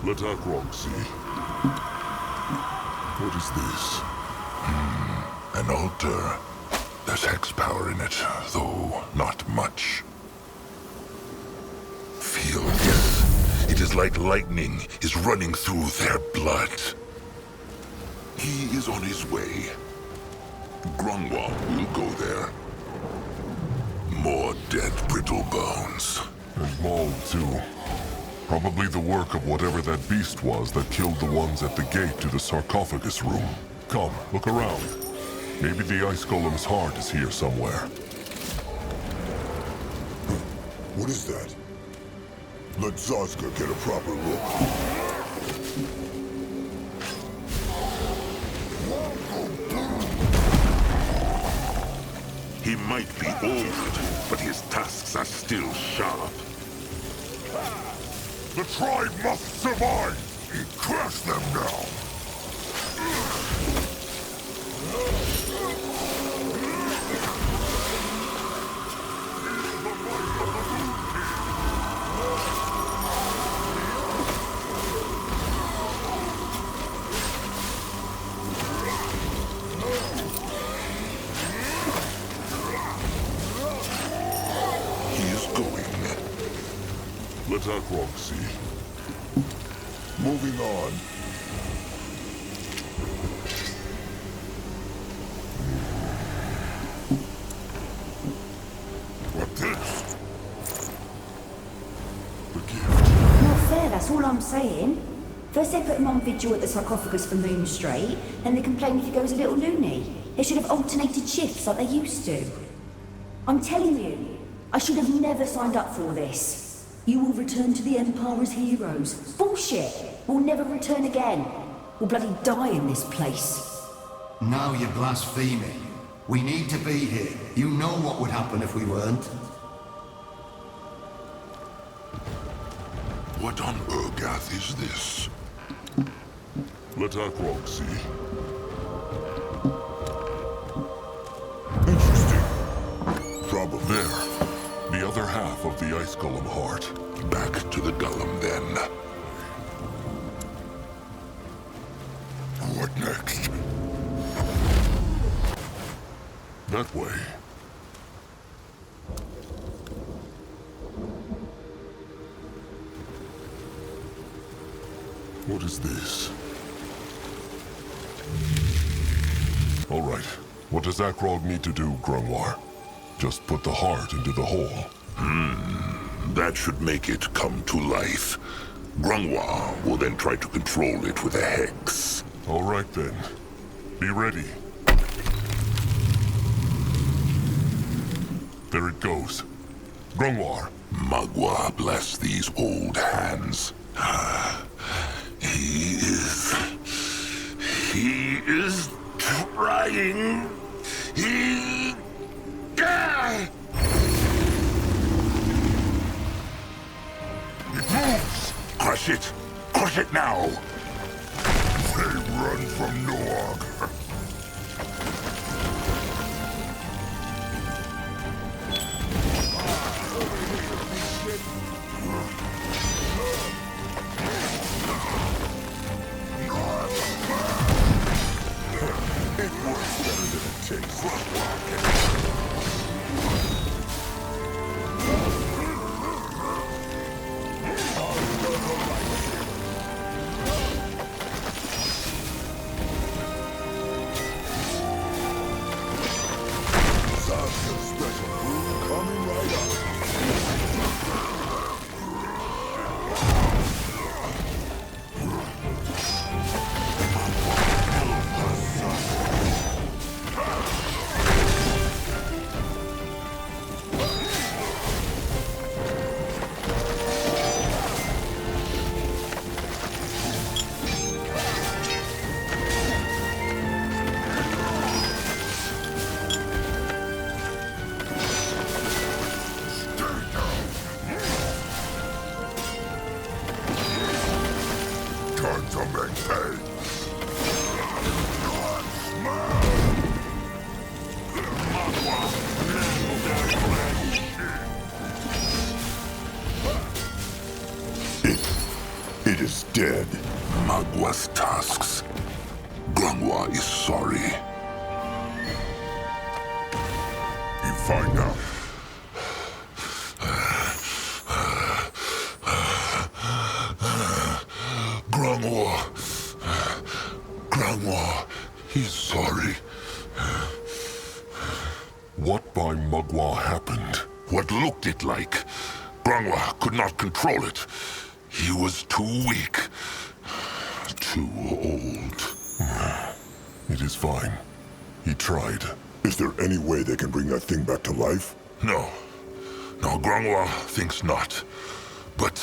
Let Akrog see. What is this? An altar. There's hex power in it, though not much. Feel it. It is like lightning is running through their blood. He is on his way. Grungwa will go there. More dead brittle bones. And mauled, too. Probably the work of whatever that beast was that killed the ones at the gate to the sarcophagus room. Come, look around. Maybe the ice golem's heart is here somewhere. What is that? Let Zazka get a proper look. He might be old, but his tusks are still sharp. The tribe must survive! Crush them now! Let Akrog see. Moving on. What this? The gift. Not fair, that's all I'm saying. First they put him on vigil at the sarcophagus for Moon Strait, then they complain if he goes a little loony. They should have alternated shifts like they used to. I'm telling you, I should have never signed up for this. You will return to the Empire as heroes. Bullshit! We'll never return again. We'll bloody die in this place. Now you're blaspheming. We need to be here. You know what would happen if we weren't. What on Urgath is this? Let Akrog see. Interesting. Probably. There. The other half of the ice golem heart. Back to the golem, then. What next? That way. What is this? All right. What does Akrog need to do, Grungwar? Just put the heart into the hole. That should make it come to life. Grungwa will then try to control it with a hex. All right then. Be ready. There it goes. Grungwar. Magua bless these old hands. He is trying. It moves! Crush it! Crush it now! They run from Noog. It works better than it tastes. is dead. Magwa's tasks. Grangwa is sorry. You find out. Grangwa, he's sorry. What by Magua happened? What looked it like? Grangwa could not control it. He was too weak. Too old. It is fine. He tried. Is there any way they can bring that thing back to life? No. No, Grangwa thinks not. But...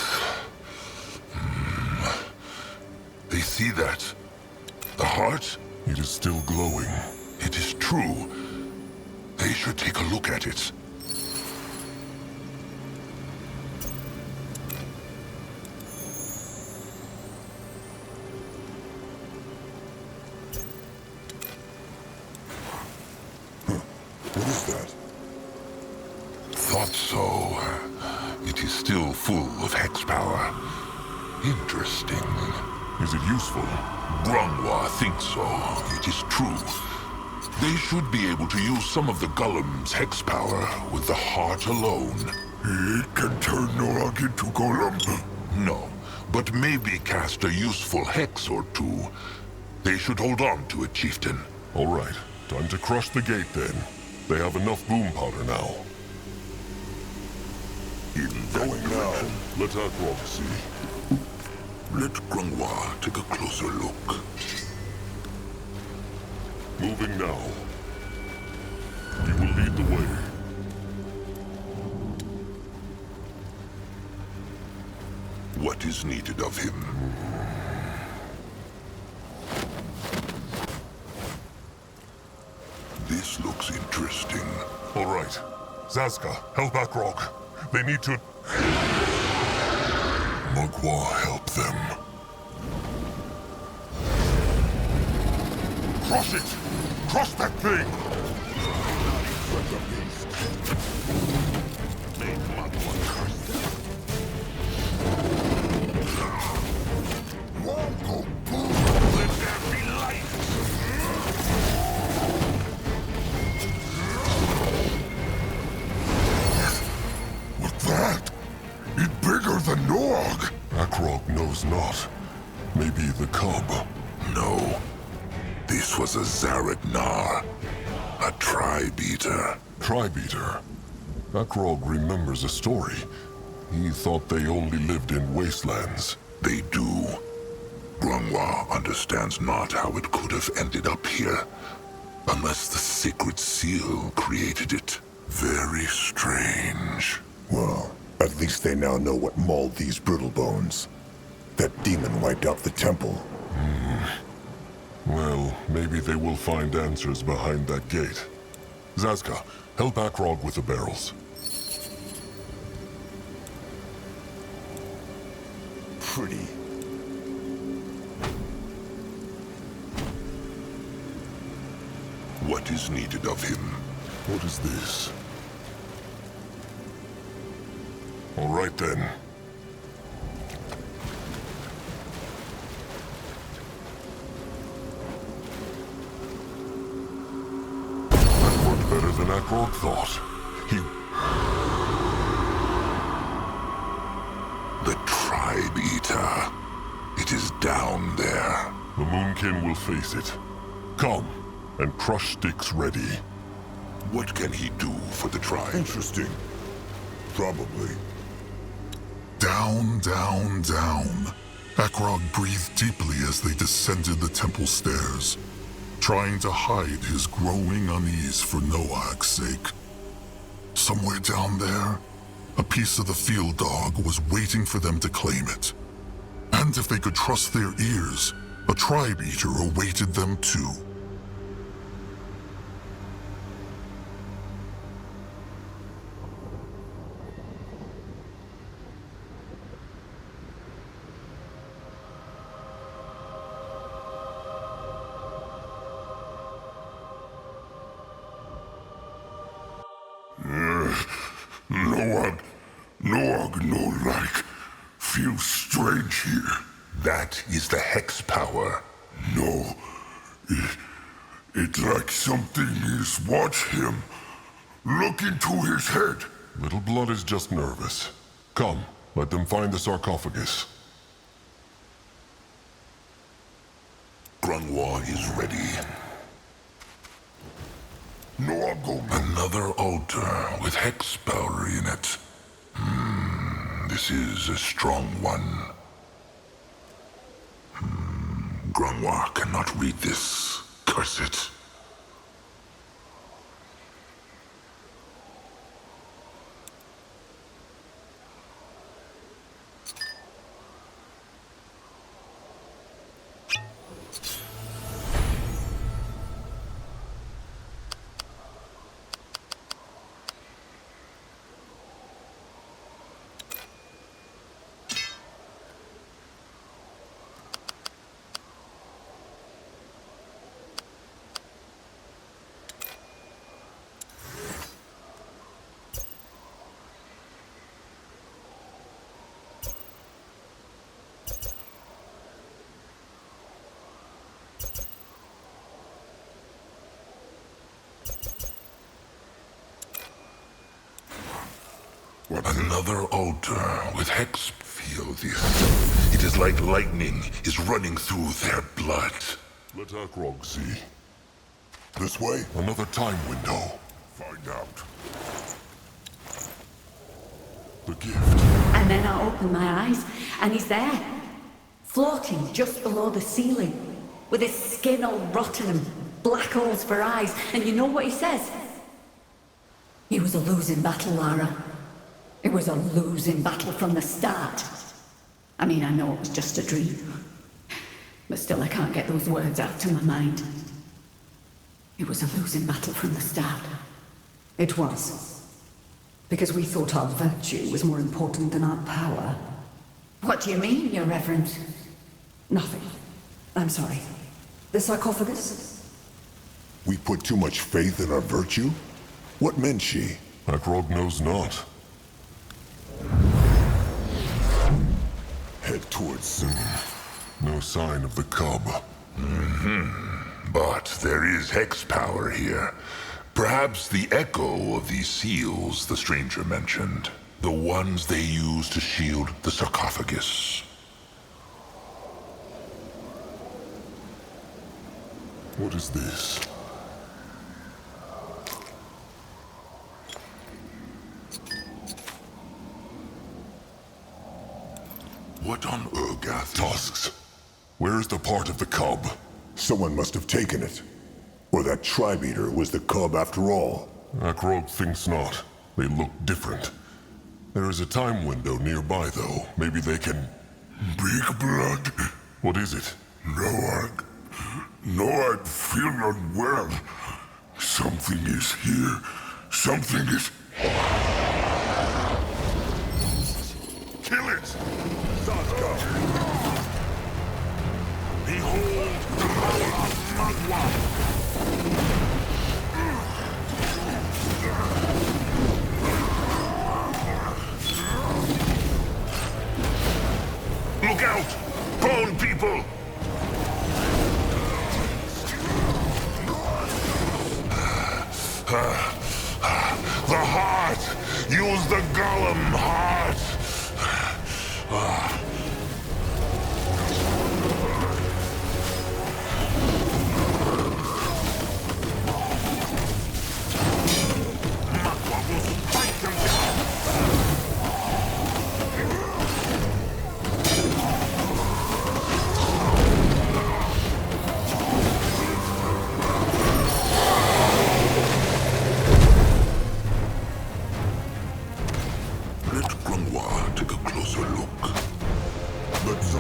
they see that. The heart? It is still glowing. It is true. They should take a look at it. What is that? Thought so. It is still full of hex power. Interesting. Is it useful? Grangwa thinks so. It is true. They should be able to use some of the Golem's hex power with the heart alone. It can turn Norag into Golem. No, but maybe cast a useful hex or two. They should hold on to it, Chieftain. All right. Time to crush the gate then. They have enough boom powder now. Going now. Let Akrog see. Let Grangwa take a closer look. Moving now. You will lead the way. What is needed of him? This looks interesting. All right. Zazka, help Akrog. They need to... Magua, help them. Crush it! Crush that thing! Make Magua curse them. Mongo boom! Let there be light! What's that? It's bigger than Norag! Akrog knows not. Maybe the cub. No. This was a Zaradnar. A tribe-eater. Tribe-eater. Akrog remembers a story. He thought they only lived in wastelands. They do. Grangwa understands not how it could have ended up here. Unless the sacred seal created it. Very strange. Well, at least they now know what mauled these brittle bones. That demon wiped out the temple. Well, maybe they will find answers behind that gate. Zazka, help Akrog with the barrels. Pretty. What is needed of him? What is this? All right then. That worked better than Akrog thought. The tribe-eater. It is down there. The Moonkin will face it. Come, and crush sticks ready. What can he do for the tribe? Interesting. Probably. Down, down, down. Akrog breathed deeply as they descended the temple stairs, trying to hide his growing unease for Noag's sake. Somewhere down there, a piece of the field dog was waiting for them to claim it. And if they could trust their ears, a tribe-eater awaited them too. Noag no like. Feels strange here. That is the hex power. No. It's like something is watch him. Look into his head. Little Blood is just nervous. Come, let them find the sarcophagus. Grunwa is ready. No, I'm going. Another altar with hex power in it. This is a strong one. Grunwa cannot read this. Curse it. Another altar with hex. Feel this. It is like lightning is running through their blood. Let Akrog see. This way? Another time window. Find out. The gift. And then I open my eyes, and he's there, floating just below the ceiling, with his skin all rotten and black holes for eyes. And you know what he says? It was a losing battle, Lara. It was a losing battle from the start. I mean, I know it was just a dream, but still I can't get those words out of my mind. It was a losing battle from the start. It was. Because we thought our virtue was more important than our power. What do you mean, Your Reverence? Nothing. I'm sorry. The sarcophagus? We put too much faith in our virtue? What meant she? Akrog knows not. Head towards No sign of the cub. But there is hex power here. Perhaps the echo of these seals the stranger mentioned. The ones they use to shield the sarcophagus. What is this? What on Urgath? Tusks. Where is the part of the cub? Someone must have taken it. Or that tribe eater was the cub after all. Akrog thinks not. They look different. There is a time window nearby, though. Maybe they can... Big blood? What is it? No, I feel unwell. Something is here. Something is... Kill it! Behold the power of Magua! Look out! Bone people! The heart! Use the golem heart! Magua will strike them down! Let Grunwa take a closer look. Let's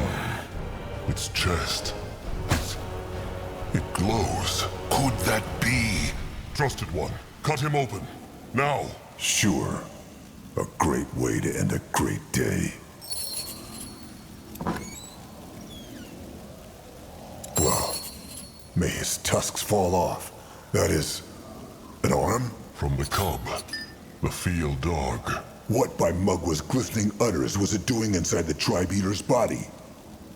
its chest. It glows. Could that be? Trusted one. Cut him open. Now. Sure. A great way to end a great day. Well, may his tusks fall off. That is... an arm? From the cub. The field dog. What by Mugwa's glistening udders was it doing inside the tribe eater's body?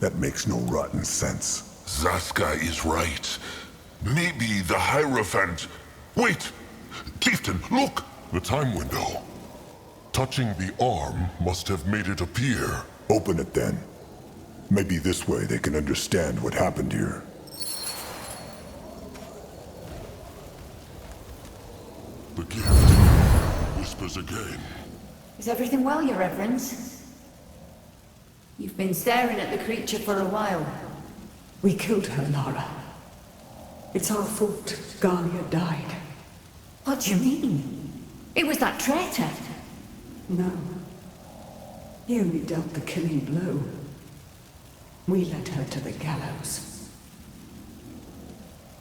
That makes no rotten sense. Zaska is right. Maybe the Hierophant... Wait! Chieftain, look! The time window. Touching the arm must have made it appear. Open it then. Maybe this way they can understand what happened here. The gift whispers again. Is everything well, Your Reverence? You've been staring at the creature for a while. We killed her, Lara. It's our fault Galia died. What do you mean? It was that traitor. No. He only dealt the killing blow. We led her to the gallows.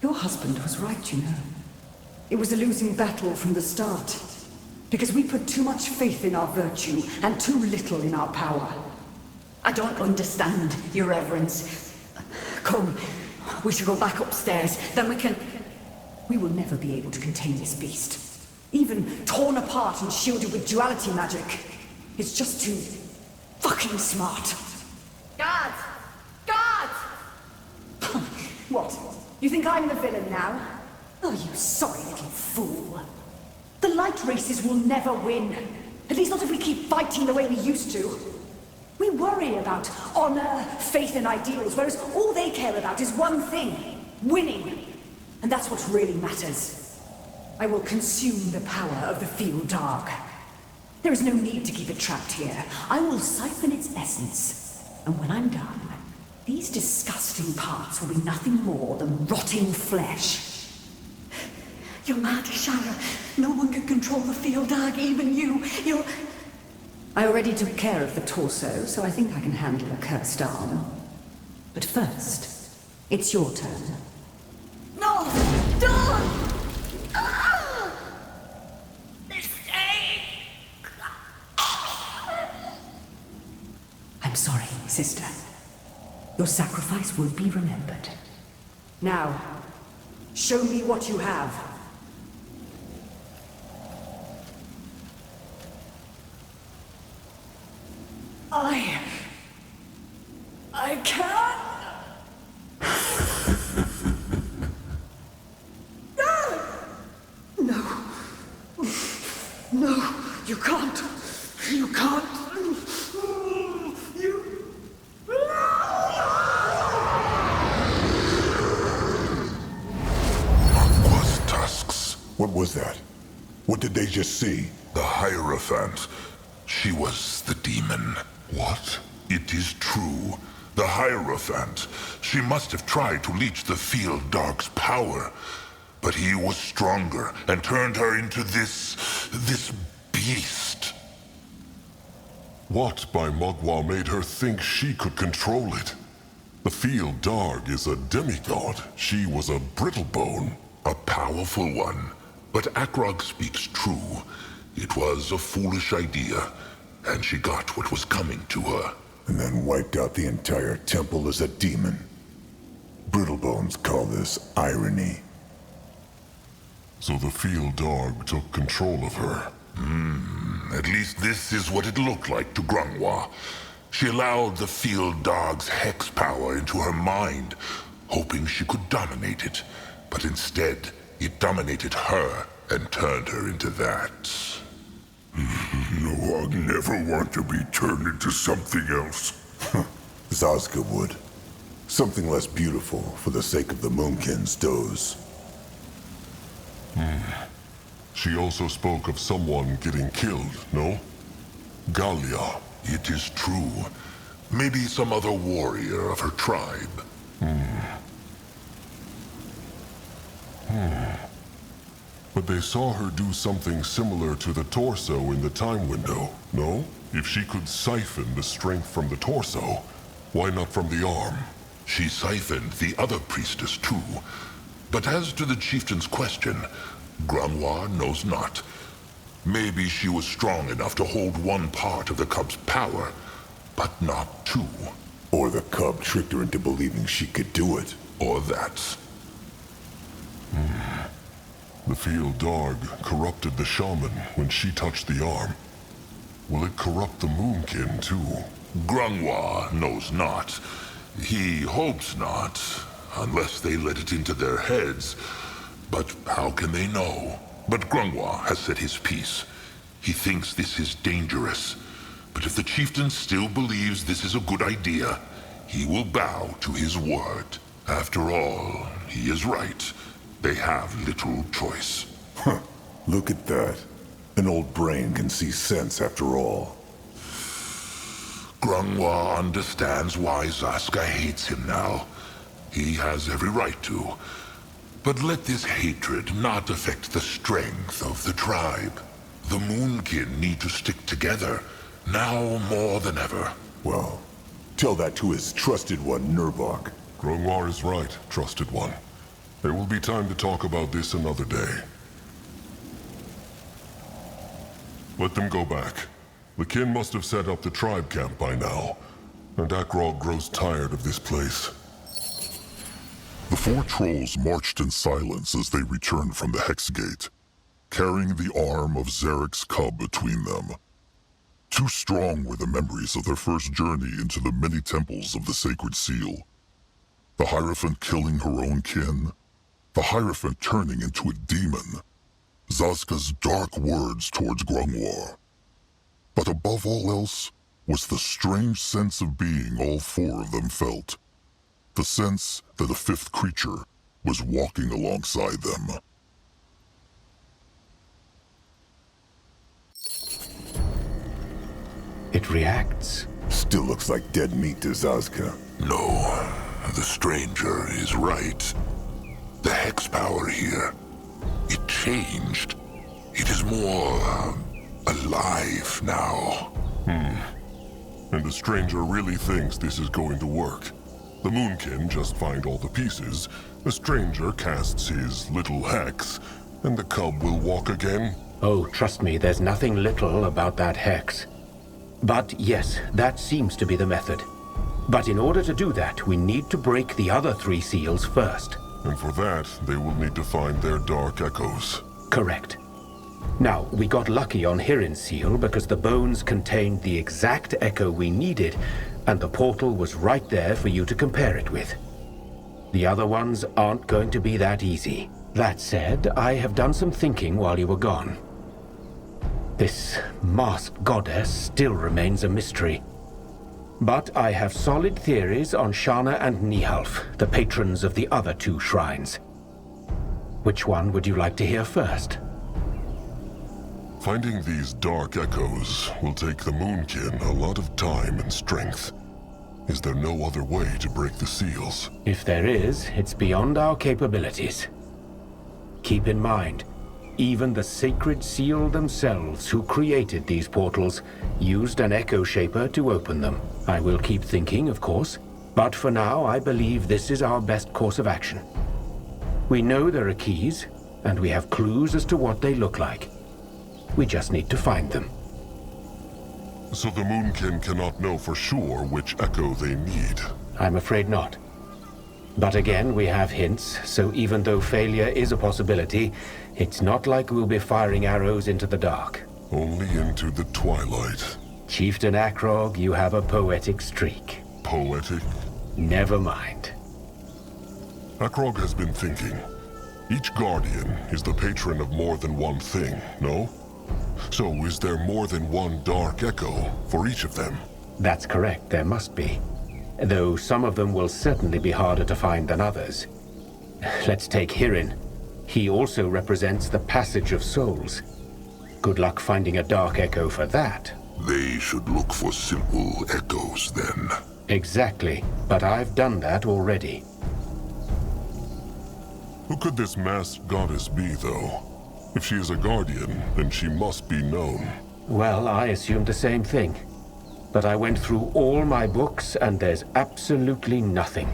Your husband was right, you know. It was a losing battle from the start. Because we put too much faith in our virtue and too little in our power. I don't understand, Your Reverence. Come, we should go back upstairs, then we can... We will never be able to contain this beast. Even torn apart and shielded with duality magic. It's just too... fucking smart. Guards! Guards! What? You think I'm the villain now? Oh, you sorry little fool. The light races will never win. At least not if we keep fighting the way we used to. We worry about honor, faith, and ideals, whereas all they care about is one thing: winning. And that's what really matters. I will consume the power of the field dark. There is no need to keep it trapped here. I will siphon its essence. And when I'm done, these disgusting parts will be nothing more than rotting flesh. You're mad, Shara. No one can control the field dark, even you. You're... I already took care of the torso, so I think I can handle a cursed arm. But first, it's your turn. No! Don't! Ah! Mistake! I'm sorry, sister. Your sacrifice will be remembered. Now, show me what you have. I can't! No. No, you can't. You can't. Aqua's tusks. What was that? What did they just see? The Hierophant. She was the demon. What? It is true. The Hierophant. She must have tried to leech the field dark's power. But he was stronger and turned her into this beast. What by Mogwai made her think she could control it? The field dark is a demigod. She was a brittlebone. A powerful one. But Akrog speaks true. It was a foolish idea, and she got what was coming to her. And then wiped out the entire temple as a demon. Brittlebones call this irony. So the field dog took control of her. At least this is what it looked like to Grungwa. She allowed the field dog's hex power into her mind, hoping she could dominate it. But instead, it dominated her and turned her into that. No, I'll never want to be turned into something else. Zazka would. Something less beautiful for the sake of the Moonkin's doze. She also spoke of someone getting killed, no? Galia. It is true. Maybe some other warrior of her tribe. But they saw her do something similar to the torso in the time window, no? If she could siphon the strength from the torso, why not from the arm? She siphoned the other priestess too. But as to the chieftain's question, Grunwa knows not. Maybe she was strong enough to hold one part of the cub's power, but not two. Or the cub tricked her into believing she could do it. Or that. The field dog corrupted the shaman when she touched the arm. Will it corrupt the Moonkin too? Grunwa knows not. He hopes not, unless they let it into their heads. But how can they know? But Grungwa has said his piece. He thinks this is dangerous. But if the chieftain still believes this is a good idea, he will bow to his word. After all, he is right. They have little choice. Huh. Look at that. An old brain can see sense after all. Grungwa understands why Zaska hates him now. He has every right to. But let this hatred not affect the strength of the tribe. The Moonkin need to stick together, now more than ever. Well, tell that to his trusted one, Nurbok. Grungwar is right, trusted one. There will be time to talk about this another day. Let them go back. The kin must have set up the tribe camp by now, and Akrog grows tired of this place. The four trolls marched in silence as they returned from the Hex Gate, carrying the arm of Zarek's cub between them. Too strong were the memories of their first journey into the many temples of the Sacred Seal. The Hierophant killing her own kin, the Hierophant turning into a demon, Zaska's dark words towards Grungwar. But above all else was the strange sense of being all four of them felt. The sense that a fifth creature was walking alongside them. It reacts. Still looks like dead meat to Zazka. No, the stranger is right. The hex power here, it changed. It is more alive now. And the stranger really thinks this is going to work. The Moonkin just find all the pieces, the stranger casts his little hex, and the cub will walk again? Oh, trust me, there's nothing little about that hex. But yes, that seems to be the method. But in order to do that, we need to break the other three seals first. And for that, they will need to find their dark echoes. Correct. Now, we got lucky on Hirin's seal because the bones contained the exact echo we needed, and the portal was right there for you to compare it with. The other ones aren't going to be that easy. That said, I have done some thinking while you were gone. This masked goddess still remains a mystery. But I have solid theories on Shana and Nihalf, the patrons of the other two shrines. Which one would you like to hear first? Finding these dark echoes will take the Moonkin a lot of time and strength. Is there no other way to break the seals? If there is, it's beyond our capabilities. Keep in mind, even the Sacred Seal themselves, who created these portals, used an Echo Shaper to open them. I will keep thinking, of course, but for now I believe this is our best course of action. We know there are keys, and we have clues as to what they look like. We just need to find them. So the Moonkin cannot know for sure which echo they need? I'm afraid not. But again, we have hints, so even though failure is a possibility, it's not like we'll be firing arrows into the dark. Only into the twilight. Chieftain Akrog, you have a poetic streak. Poetic? Never mind. Akrog has been thinking. Each Guardian is the patron of more than one thing, no? So is there more than one dark echo for each of them? That's correct, there must be. Though some of them will certainly be harder to find than others. Let's take Hirin. He also represents the passage of souls. Good luck finding a dark echo for that. They should look for simple echoes then. Exactly, but I've done that already. Who could this masked goddess be, though? If she is a guardian, then she must be known. Well, I assumed the same thing. But I went through all my books, and there's absolutely nothing.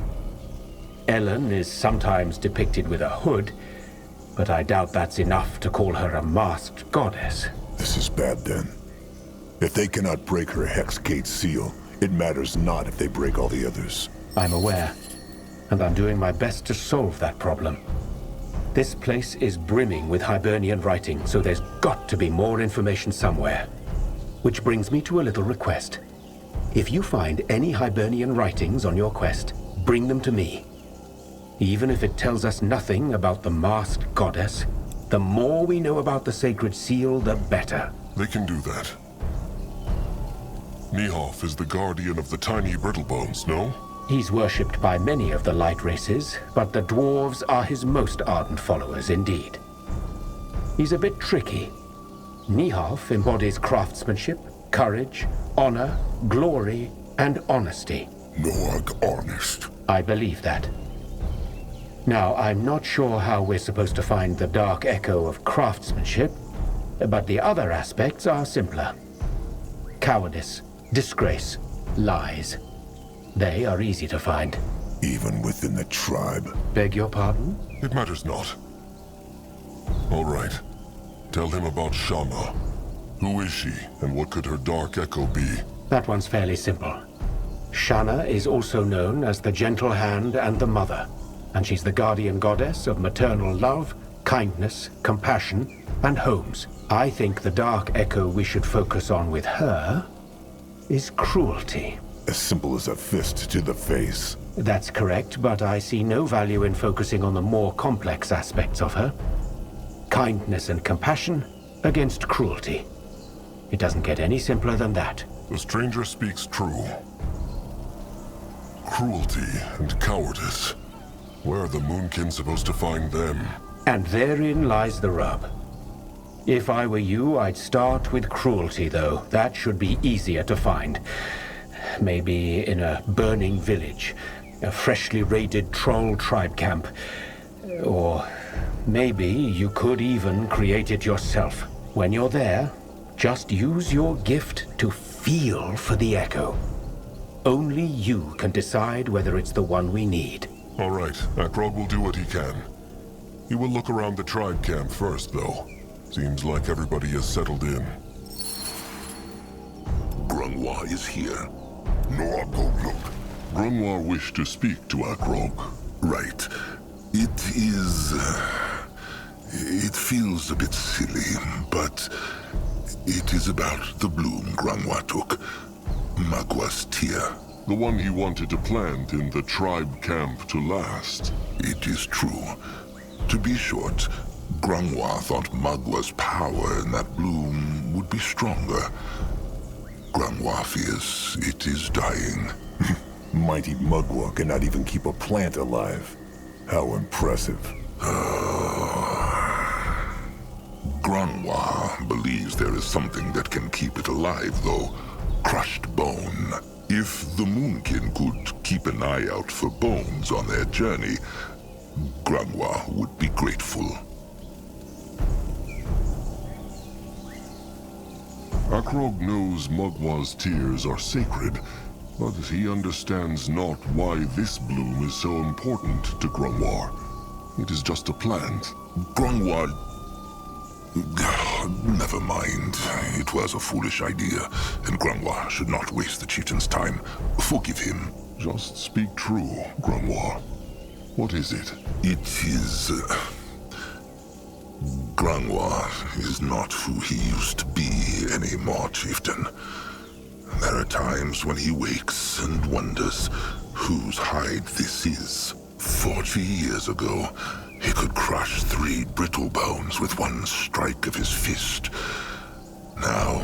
Ellen is sometimes depicted with a hood, but I doubt that's enough to call her a masked goddess. This is bad then. If they cannot break her Hex Gate seal, it matters not if they break all the others. I'm aware, and I'm doing my best to solve that problem. This place is brimming with Hibernian writing, so there's got to be more information somewhere. Which brings me to a little request. If you find any Hibernian writings on your quest, bring them to me. Even if it tells us nothing about the masked goddess, the more we know about the sacred seal, the better. They can do that. Nihoff is the guardian of the tiny Brittlebones, no? He's worshipped by many of the light races, but the dwarves are his most ardent followers indeed. He's a bit tricky. Nihoff embodies craftsmanship, courage, honor, glory, and honesty. Noag honest. I believe that. Now, I'm not sure how we're supposed to find the dark echo of craftsmanship, but the other aspects are simpler. Cowardice, disgrace, lies. They are easy to find. Even within the tribe. Beg your pardon? It matters not. All right. Tell him about Shama. Who is she, and what could her dark echo be? That one's fairly simple. Shana is also known as the Gentle Hand and the Mother, and she's the guardian goddess of maternal love, kindness, compassion, and homes. I think the dark echo we should focus on with her is cruelty. As simple as a fist to the face. That's correct, but I see no value in focusing on the more complex aspects of her. Kindness and compassion against cruelty. It doesn't get any simpler than that. The stranger speaks true. Cruelty and cowardice. Where are the Moonkin supposed to find them? And therein lies the rub. If I were you, I'd start with cruelty, though. That should be easier to find. Maybe in a burning village, a freshly raided troll tribe camp. Or maybe you could even create it yourself. When you're there, just use your gift to feel for the echo. Only you can decide whether it's the one we need. All right, Akrog will do what he can. He will look around the tribe camp first, though. Seems like everybody is settled in. Grunwa is here. Noag, go look. Grunwar wished to speak to Akrog. Right. It is... it feels a bit silly, but it is about the bloom Grunwa took. Magwa's tear. The one he wanted to plant in the tribe camp to last. It is true. To be short, Grunwa thought Magwa's power in that bloom would be stronger. Grunwa fears it is dying. Mighty Mugwa cannot even keep a plant alive. How impressive. Grunwa believes there is something that can keep it alive, though. Crushed bone. If the Moonkin could keep an eye out for bones on their journey, Grunwa would be grateful. Akrog knows Mugwa's tears are sacred, but he understands not why this bloom is so important to Grunwar. It is just a plant. Grunwa... Never mind. It was a foolish idea, and Grunwa should not waste the chieftain's time. Forgive him. Just speak true, Grunwar. What is it? It is... Grunwa is not who he used to be anymore, chieftain. There are times when he wakes and wonders whose hide this is. 40 years ago, he could crush 3 brittle bones with one strike of his fist. Now,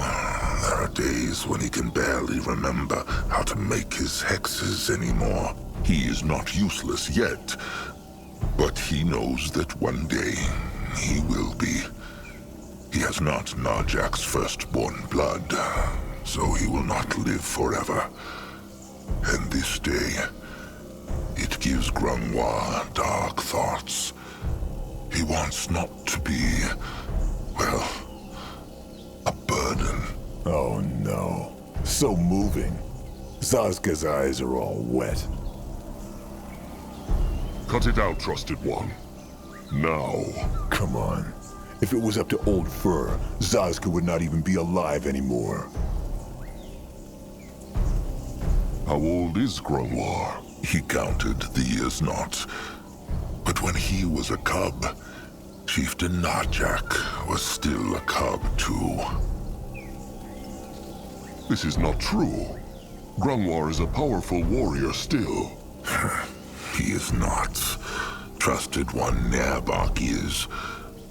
there are days when he can barely remember how to make his hexes anymore. He is not useless yet, but he knows that one day he will be. He has not Narjak's firstborn blood, so he will not live forever. And this day, it gives Grunwa dark thoughts. He wants not to be, well, a burden. Oh no. So moving. Zazka's eyes are all wet. Cut it out, trusted one. Now. Come on. If it was up to Old Fur, Zazka would not even be alive anymore. How old is Grunwar? He counted the years not. But when he was a cub, Chieftain Narjak was still a cub too. This is not true. Grungwar is a powerful warrior still. He is not. Trusted one Nerbach is,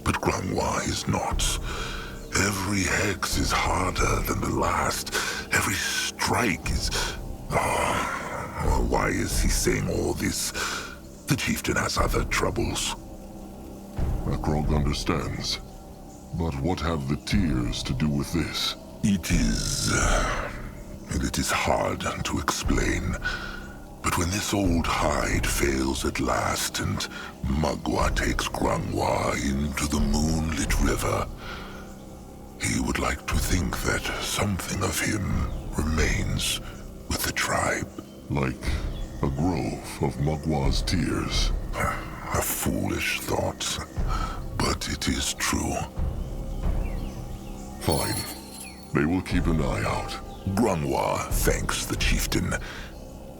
but Grungwar is not. Every hex is harder than the last. Every strike is... why is he saying all this? The chieftain has other troubles. Akrog understands. But what have the tears to do with this? It is hard to explain. But when this old hide fails at last and Magua takes Grungwar into the moonlit river, he would like to think that something of him remains with the tribe. Like a grove of Magwa's tears. A foolish thought, but it is true. Fine. They will keep an eye out. Grungwar thanks the chieftain.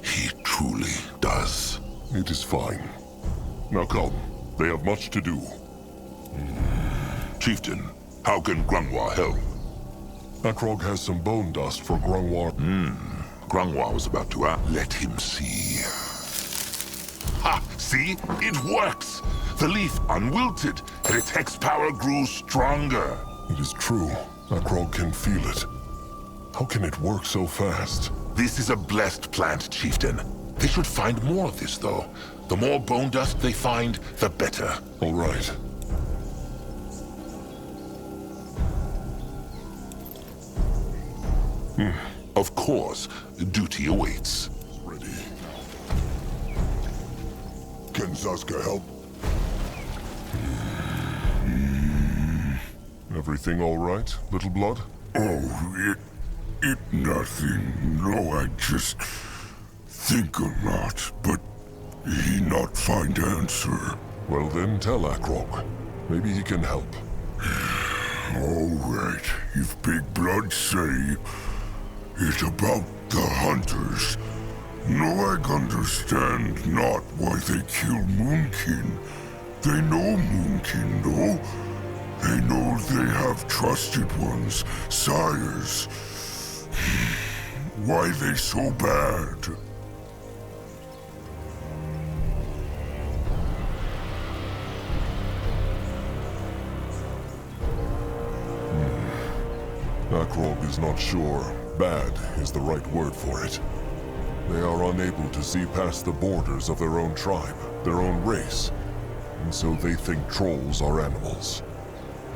He truly does. It is fine. Now come. They have much to do. Chieftain, how can Grungwar help? Akrog has some bone dust for Grungwar. Grungwar was about to ask. Let him see. Ha! See? It works! The leaf unwilted, and its hex power grew stronger. It is true. Akrog can feel it. How can it work so fast? This is a blessed plant, Chieftain. They should find more of this, though. The more bone dust they find, the better. All right. Of course, duty awaits. Ready. Can Zaska help? Everything all right, little blood? Oh, it nothing. No, I just think a lot, but he not find answer. Well then, tell Akrog. Maybe he can help. All right, if Big Blood say it about the hunters, Noag understand not why they kill Moonkin. They know Moonkin, though. They know they have trusted ones, sires. Why they so bad? Akrog is not sure. Bad is the right word for it. They are unable to see past the borders of their own tribe, their own race, and so they think trolls are animals.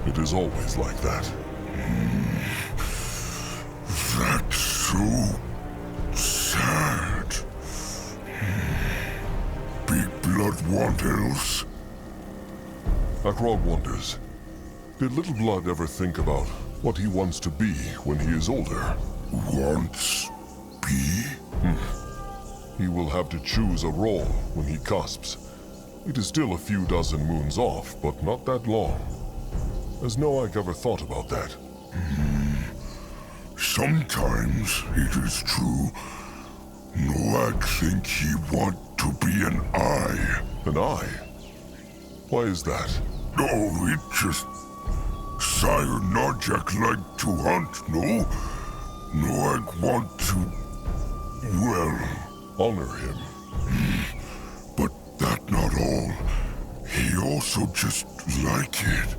It is always like that. That's so sad. Big Blood want else? Akrog wonders, did Little Blood ever think about what he wants to be when he is older? Wants be? He will have to choose a role when he cusps. It is still a few dozen moons off, but not that long. Has Noak ever thought about that? Sometimes it is true. Noak think he want to be an eye. An eye? Why is that? No, it just... Sire Narjak like to hunt, no? Noak want to... well... Honor him. But that not all. He also just like it.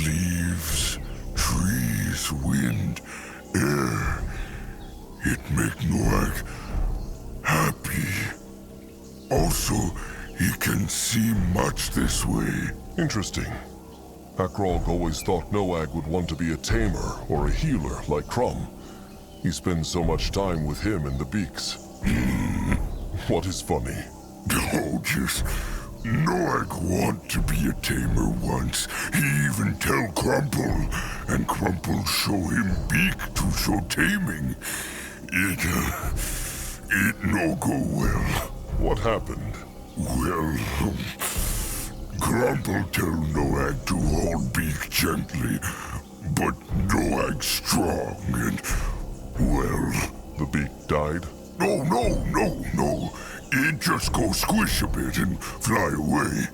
Leaves, trees, wind, air. It make Noak happy. Also, he can see much this way. Interesting. Akrog always thought Noag would want to be a tamer or a healer like Crumb. He spends so much time with him and the Beaks. What is funny? Oh, just... Noag want to be a tamer once. He even tell Crumple, and Crumple show him Beak to show taming. It no go well. What happened? Well, Crumple tell Noag to hold Beak gently, but Noag strong and, well... The Beak died? No. It just go squish a bit and fly away.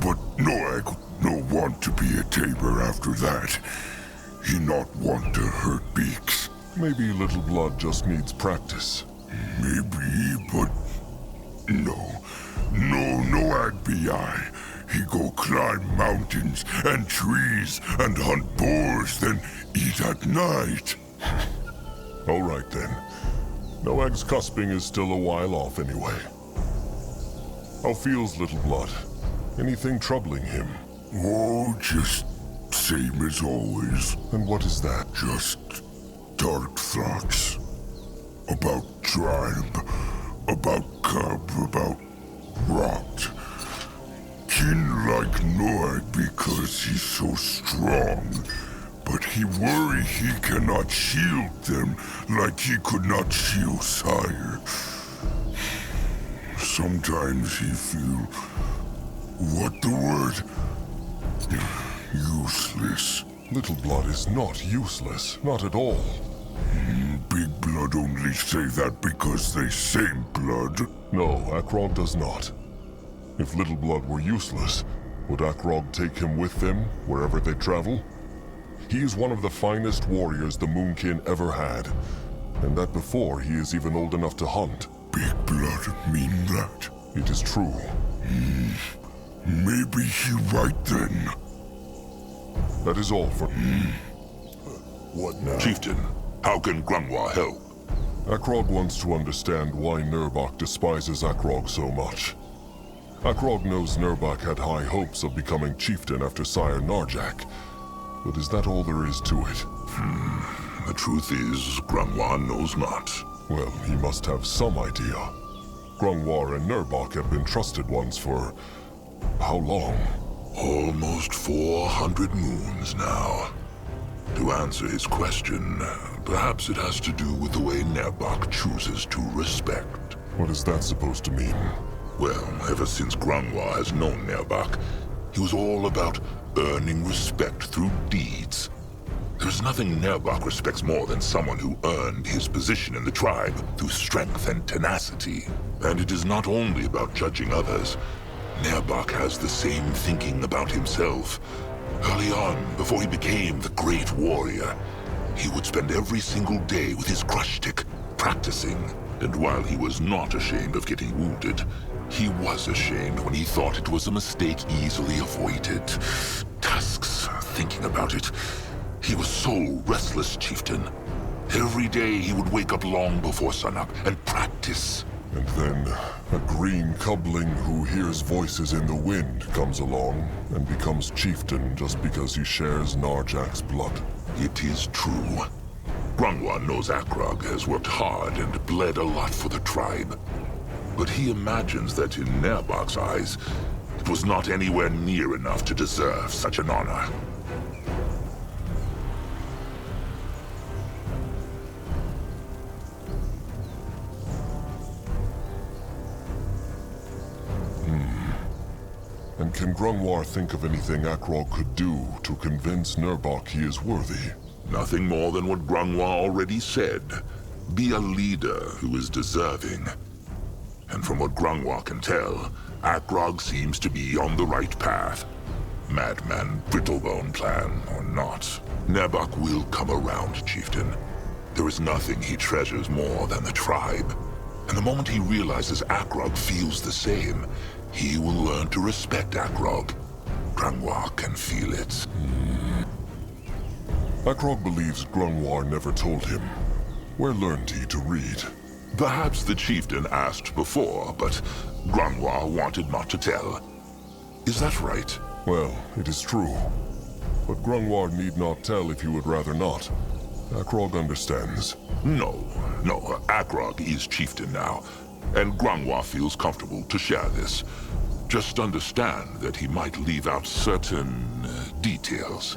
But Noag no want to be a tamer after that. He not want to hurt Beaks. Maybe Little Blood just needs practice. Maybe, but... No, Agbi. He go climb mountains and trees and hunt boars, then eat at night. All right then. Noag's cusping is still a while off anyway. How feels Little Blood? Anything troubling him? Oh, just same as always. And what is that? Just dark thoughts. About tribe, about cub, about rot. Kin like Noag because he's so strong. But he worry he cannot shield them like he could not shield Sire. Sometimes he feel... what the word? Useless. Little Blood is not useless, not at all. Big Blood only say that because they same blood. No, Akrog does not. If Little Blood were useless, would Akrog take him with them wherever they travel? He is one of the finest warriors the Moonkin ever had, and that before he is even old enough to hunt. Big Blood mean that? It is true. Maybe he right then. That is all for... What now? Chieftain, how can Grungwa help? Akrog wants to understand why Nurbak despises Akrog so much. Akrog knows Nurbak had high hopes of becoming chieftain after Sire Narjak, but is that all there is to it? The truth is, Grungwa knows not. Well, he must have some idea. Grungwar and Nurbak have been trusted ones for... how long? Almost 400 moons now. To answer his question, perhaps it has to do with the way Nurbak chooses to respect. What is that supposed to mean? Well, ever since Grungwa has known Nurbak, he was all about earning respect through deeds. There's nothing Nurbak respects more than someone who earned his position in the tribe through strength and tenacity. And it is not only about judging others. Nurbak has the same thinking about himself. Early on, before he became the great warrior, he would spend every single day with his crush stick, practicing. And while he was not ashamed of getting wounded, he was ashamed when he thought it was a mistake easily avoided. Tusks, thinking about it. He was so restless, Chieftain. Every day he would wake up long before sunup and practice. And then a green cubling who hears voices in the wind comes along and becomes chieftain just because he shares Narjak's blood. It is true. Grungwa knows Akrog has worked hard and bled a lot for the tribe. But he imagines that in Nurbak's eyes, it was not anywhere near enough to deserve such an honor. And can Grungwar think of anything Akrog could do to convince Nurbak he is worthy? Nothing more than what Grungwa already said. Be a leader who is deserving. And from what Grungwa can tell, Akrog seems to be on the right path. Madman Brittlebone plan or not, Nurbak will come around, Chieftain. There is nothing he treasures more than the tribe. And the moment he realizes Akrog feels the same, he will learn to respect Akrog. Grungwa can feel it. Akrog believes Grungwar never told him. Where learned he to read? Perhaps the chieftain asked before, but Grungwa wanted not to tell. Is that right? Well, it is true. But Grungwar need not tell if he would rather not. Akrog understands. No, Akrog is chieftain now, and Grungwa feels comfortable to share this. Just understand that he might leave out certain details.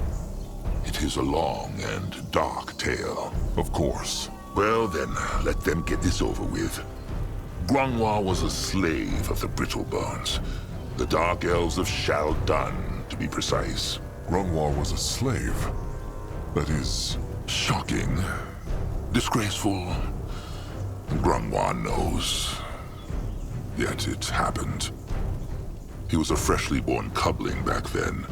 It is a long and dark tale. Of course. Well then, let them get this over with. Grungwa was a slave of the Brittlebones. The Dark Elves of Shaldun, to be precise. Grungwar was a slave. That is... shocking. Disgraceful. Grungwa knows. Yet it happened. He was a freshly born cubling back then,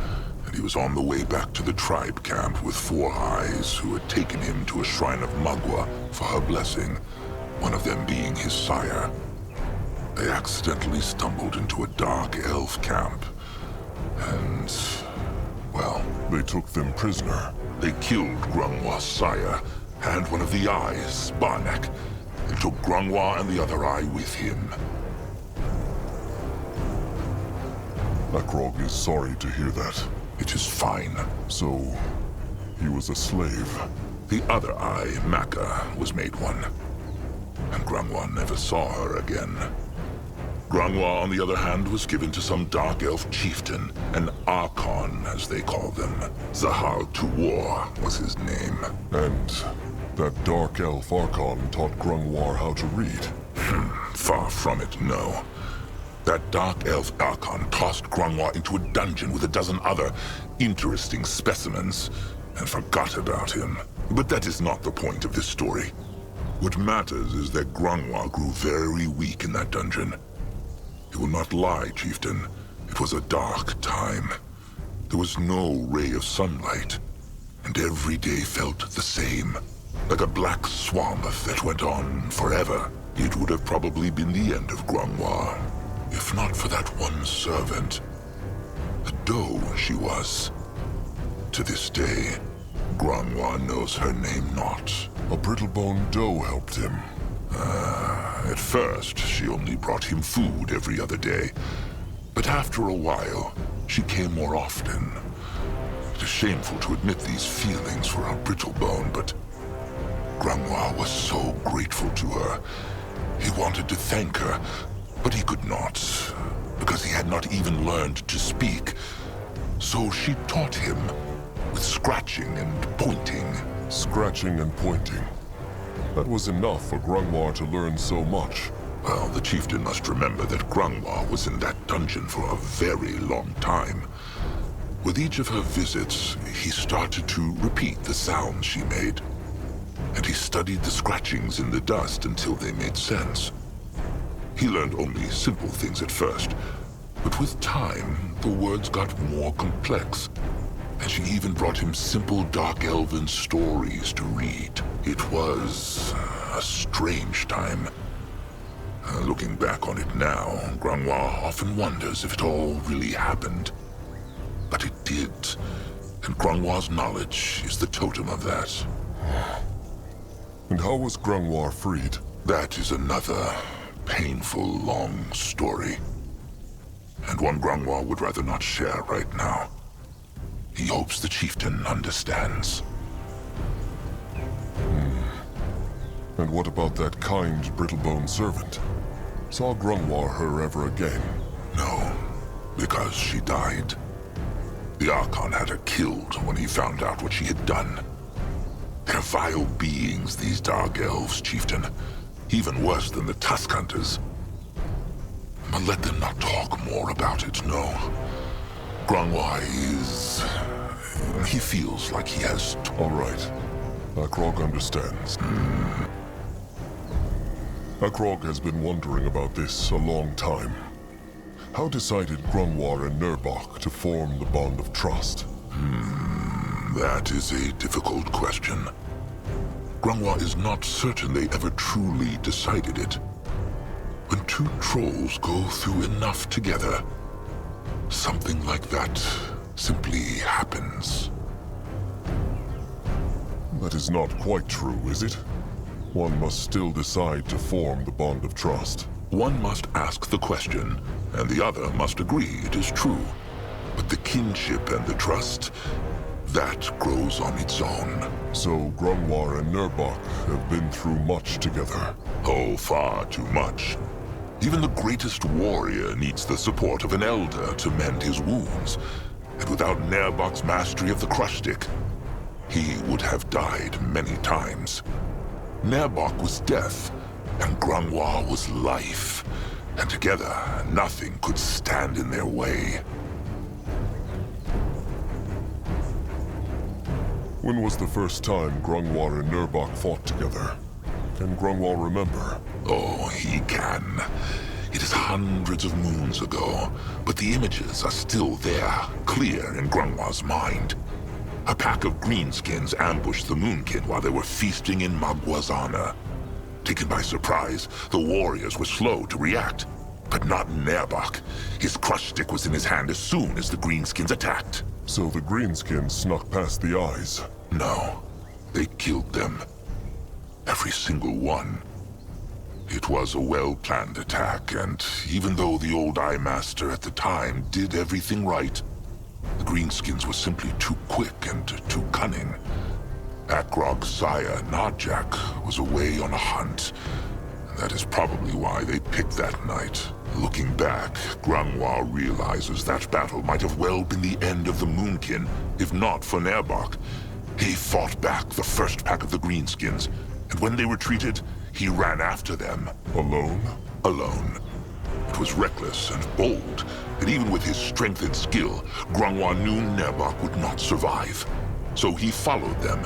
and he was on the way back to the tribe camp with Four Eyes, who had taken him to a shrine of Magua for her blessing, one of them being his sire. They accidentally stumbled into a dark elf camp, and, well, They took them prisoner. they killed Grungwa's sire and one of the eyes, Barnek, and took Grungwa and the other eye with him. Akrog is sorry to hear that. It is fine. So, he was a slave. The other eye, Maka, was made one, and Grungwa never saw her again. Grungwa, on the other hand, was given to some dark elf chieftain, an Archon, as they call them. Zahal Tuwar was his name. And that dark elf Archon taught Grungwar how to read. Far from it, no. That dark elf Archon tossed Grungwa into a dungeon with a dozen other interesting specimens, and forgot about him. But that is not the point of this story. What matters is that Grungwa grew very weak in that dungeon. You will not lie, chieftain. It was a dark time. There was no ray of sunlight, and every day felt the same. Like a black swamp that went on forever. It would have probably been the end of Grungwa, if not for that one servant. A doe she was. To this day, Grungwa knows her name not. A brittle-boned doe helped him. At first, she only brought him food every other day. But after a while, she came more often. It is shameful to admit these feelings for a brittlebone, but Grungwa was so grateful to her. He wanted to thank her, but he could not, because he had not even learned to speak. So she taught him with scratching and pointing. Scratching and pointing. That was enough for Grungwar to learn so much. Well, the chieftain must remember that Grungwa was in that dungeon for a very long time. With each of her visits, he started to repeat the sounds she made. And he studied the scratchings in the dust until they made sense. He learned only simple things at first, but with time, the words got more complex. And she even brought him simple Dark Elven stories to read. It was a strange time. Looking back on it now, Grungwa often wonders if it all really happened. But it did, and Grungwa's knowledge is the totem of that. And how was Grungwar freed? That is another painful, long story. And one Grungwa would rather not share right now. He hopes the chieftain understands. And what about that kind, brittle-boned servant? Saw Grungwar her ever again? No, because she died. The Archon had her killed when he found out what she had done. They're vile beings, these Dark Elves, chieftain. Even worse than the Tusk Hunters. But let them not talk more about it, no. Grungwa is... he feels like he has... All right. Akrog understands. Akrog has been wondering about this a long time. How decided Grungwar and Nurbok to form the bond of trust? That is a difficult question. Grungwa is not certain they ever truly decided it. When two trolls go through enough together, something like that simply happens. That is not quite true, is it? One must still decide to form the bond of trust. One must ask the question, and the other must agree it is true. But the kinship and the trust, that grows on its own. So Grungwar and Nurbok have been through much together. Oh, far too much. Even the greatest warrior needs the support of an elder to mend his wounds. And without Nurbok's mastery of the crush stick, he would have died many times. Nurbok was death, and Grungwa was life. And together, nothing could stand in their way. When was the first time Grungwar and Nurbok fought together? Can Grungwar remember? Oh, he can. It is hundreds of moons ago, but the images are still there, clear in Grunwa's mind. A pack of greenskins ambushed the Moonkin while they were feasting in Magwa's honor. Taken by surprise, the warriors were slow to react. But not Nerbach. His crush stick was in his hand as soon as the greenskins attacked. So the greenskins snuck past the eyes. No, they killed them. Every single one. It was a well-planned attack, and even though the old Eye Master at the time did everything right, the greenskins were simply too quick and too cunning. Akrog's sire, Narjak, was away on a hunt. That is probably why they picked that night. Looking back, Grunwa realizes that battle might have well been the end of the Moonkin, if not for Nerbach. He fought back the first pack of the greenskins, and when they retreated, he ran after them. Alone? Alone. It was reckless and bold, and even with his strength and skill, Grunwa knew Nerbach would not survive. So he followed them,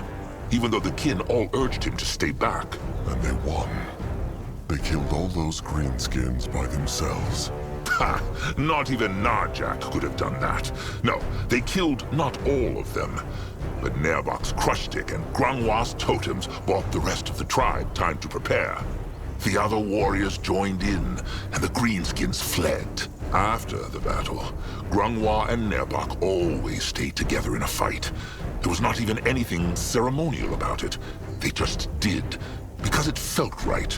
even though the kin all urged him to stay back. And they won. They killed all those greenskins by themselves. Ha! Not even Narjak could have done that. No, they killed not all of them. But Nerbach's crush stick and Grunwa's totems bought the rest of the tribe time to prepare. The other warriors joined in, and the greenskins fled. After the battle, Grunwa and Nerbach always stayed together in a fight. There was not even anything ceremonial about it. They just did, because it felt right.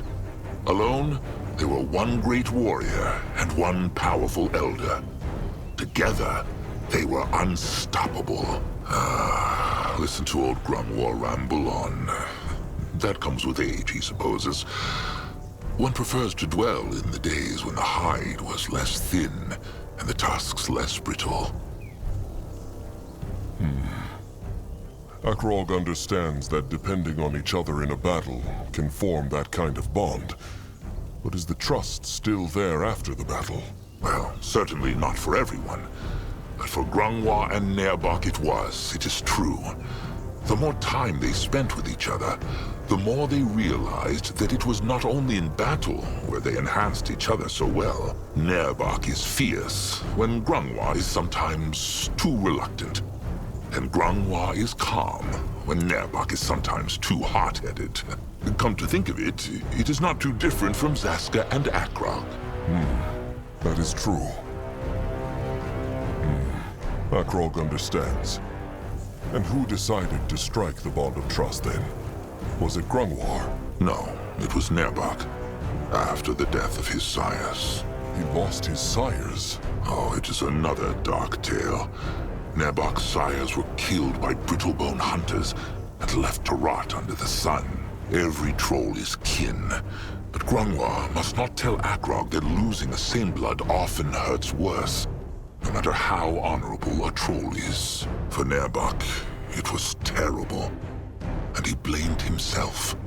Alone, they were one great warrior and one powerful elder. Together, they were unstoppable. Listen to old Grunwa ramble on. That comes with age, he supposes. One prefers to dwell in the days when the hide was less thin and the tusks less brittle. Akrog understands that depending on each other in a battle can form that kind of bond. But is the trust still there after the battle? Well, certainly not for everyone. But for Grunwa and Nerbach it is true. The more time they spent with each other, the more they realized that it was not only in battle where they enhanced each other so well. Nerbach is fierce, when Grunwa is sometimes too reluctant. And Grunwa is calm, when Nerbach is sometimes too hot-headed. Come to think of it, it is not too different from Zaska and Akrog. That is true. Akrog understands. And who decided to strike the bond of trust then? Was it Grunwar? No, it was Nerbach. After the death of his sires. He lost his sires? Oh, it is another dark tale. Nerbach's sires were killed by brittlebone hunters and left to rot under the sun. Every troll is kin. But Grunwa must not tell Akrog that losing a same blood often hurts worse, no matter how honorable a troll is. For Nerbach, it was terrible, and he blamed himself.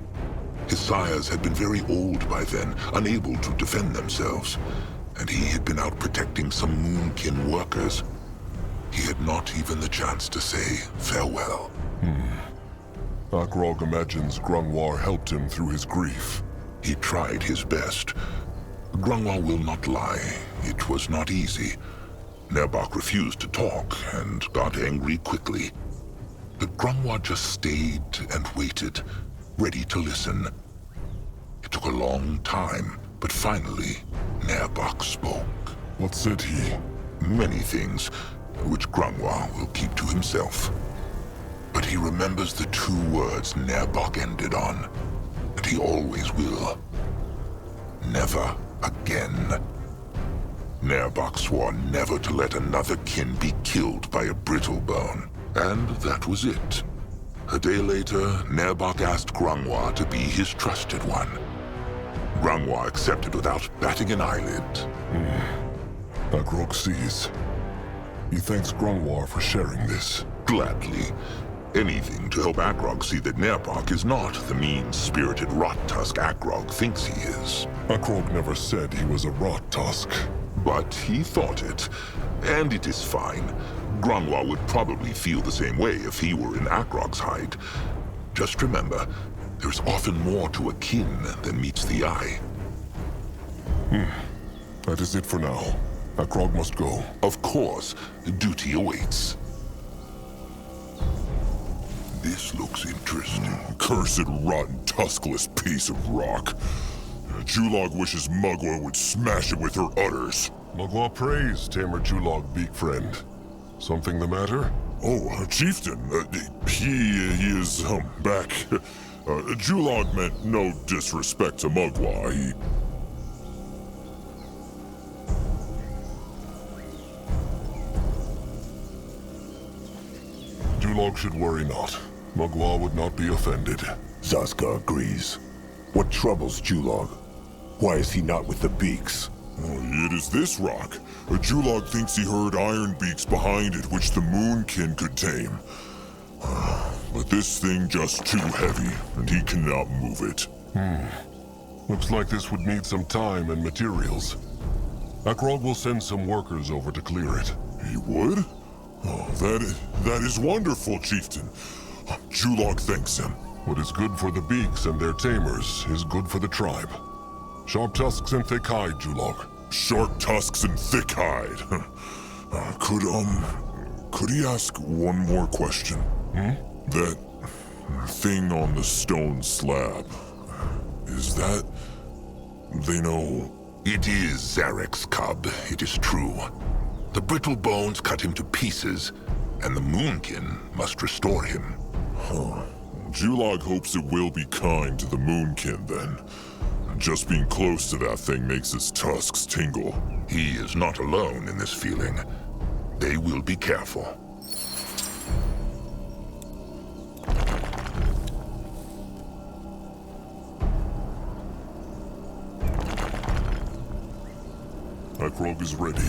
His sires had been very old by then, unable to defend themselves, and he had been out protecting some Moonkin workers. He had not even the chance to say farewell. Akrog imagines Grunwar helped him through his grief. He tried his best. Grunwa will not lie. It was not easy. Nerbach refused to talk and got angry quickly. But Grunwa just stayed and waited, ready to listen. It took a long time, but finally, Nerbach spoke. What said he? Many things, which Grunwa will keep to himself. But he remembers the two words Nerbach ended on, and he always will. Never again. Nerbach swore never to let another kin be killed by a brittlebone, and that was it. A day later, Nerbach asked Grunwa to be his trusted one. Grunwa accepted without batting an eyelid. Akrog sees. He thanks Grunwar for sharing this. Gladly. Anything to help Akrog see that Nerbach is not the mean-spirited rot-tusk Akrog thinks he is. Akrog never said he was a rot tusk. But he thought it, and it is fine. Grunwa would probably feel the same way if he were in Akrog's hide. Just remember, there's often more to a kin than meets the eye. That is it for now. Akrog must go. Of course, duty awaits. This looks interesting. Cursed, rotten, tuskless piece of rock. Julog wishes Mugwa would smash it with her udders. Mugwa prays Tamer Julog, beak friend. Something the matter? Oh, Chieftain, he is, back. Julog meant no disrespect to Mugwa. Julog should worry not. Mugwa would not be offended. Zaska agrees. What troubles Julog? Why is he not with the beaks? It is this rock. Julog thinks he heard iron beaks behind it, which the Moonkin could tame. But this thing just too heavy, and he cannot move it. Looks like this would need some time and materials. Akrog will send some workers over to clear it. He would? Oh, that is wonderful, Chieftain. Julog thanks him. What is good for the beaks and their tamers is good for the tribe. Sharp tusks and thick hide, Julog. Sharp tusks and thick hide. Could he ask one more question? That thing on the stone slab, is that... they know... It is Zarek's cub, it is true. The brittle bones cut him to pieces, and the Moonkin must restore him. Julog hopes it will be kind to the Moonkin, then. Just being close to that thing makes his tusks tingle. He is not alone in this feeling. They will be careful. Akrog is ready.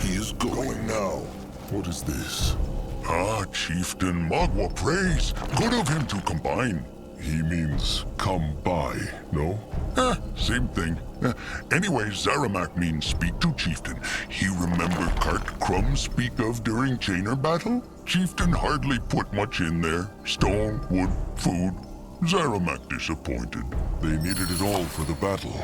He is going now. What is this? Chieftain Mugwa prays. Good of him to combine. He means come by, no? Same thing. Anyway, Zaramak means speak to Chieftain. He remember Cart Crumb speak of during Chainer battle? Chieftain hardly put much in there. Stone, wood, food. Zaramak disappointed. They needed it all for the battle.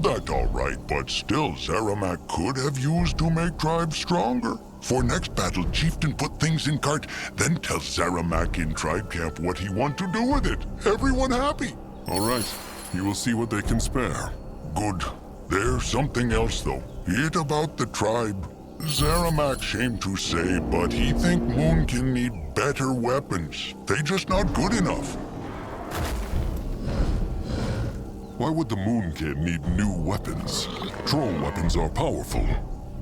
That's all right, but still Zaramak could have used to make tribes stronger. For next battle, Chieftain put things in cart, then tell Zaramak in tribe camp what he want to do with it. Everyone happy. All right. You will see what they can spare. Good. There's something else, though. It about the tribe. Zaramak, shame to say, but he think Moonkin need better weapons. They just not good enough. Why would the Moonkin need new weapons? Troll weapons are powerful.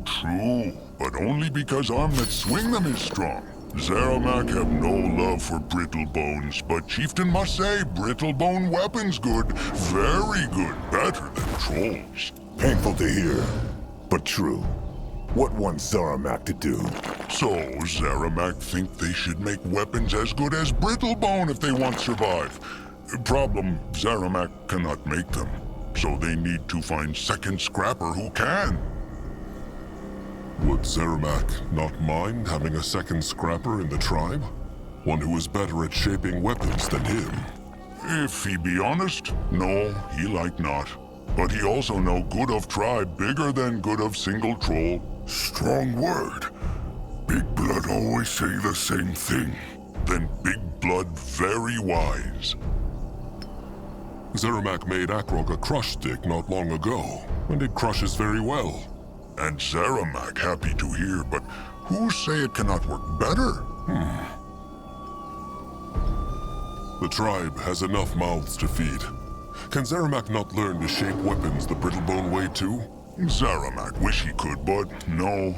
True, but only because arm that swing them is strong. Zaramak have no love for brittle bones, but Chieftain must say brittle bone weapons good. Very good. Better than trolls. Painful to hear, but true. What wants Zaramak to do? So, Zaramak think they should make weapons as good as brittle bone if they want to survive. Problem, Zaramak cannot make them. So they need to find second scrapper who can. Would Zaramak not mind having a second scrapper in the tribe? One who is better at shaping weapons than him? If he be honest, no, he like not. But he also know good of tribe bigger than good of single troll. Strong word. Big Blood always say the same thing. Then Big Blood very wise. Zaramak made Akrog a crush stick not long ago, and it crushes very well. And Zaramak happy to hear, but who say it cannot work better? The tribe has enough mouths to feed. Can Zaramak not learn to shape weapons the Brittlebone way too? Zaramak wish he could, but no.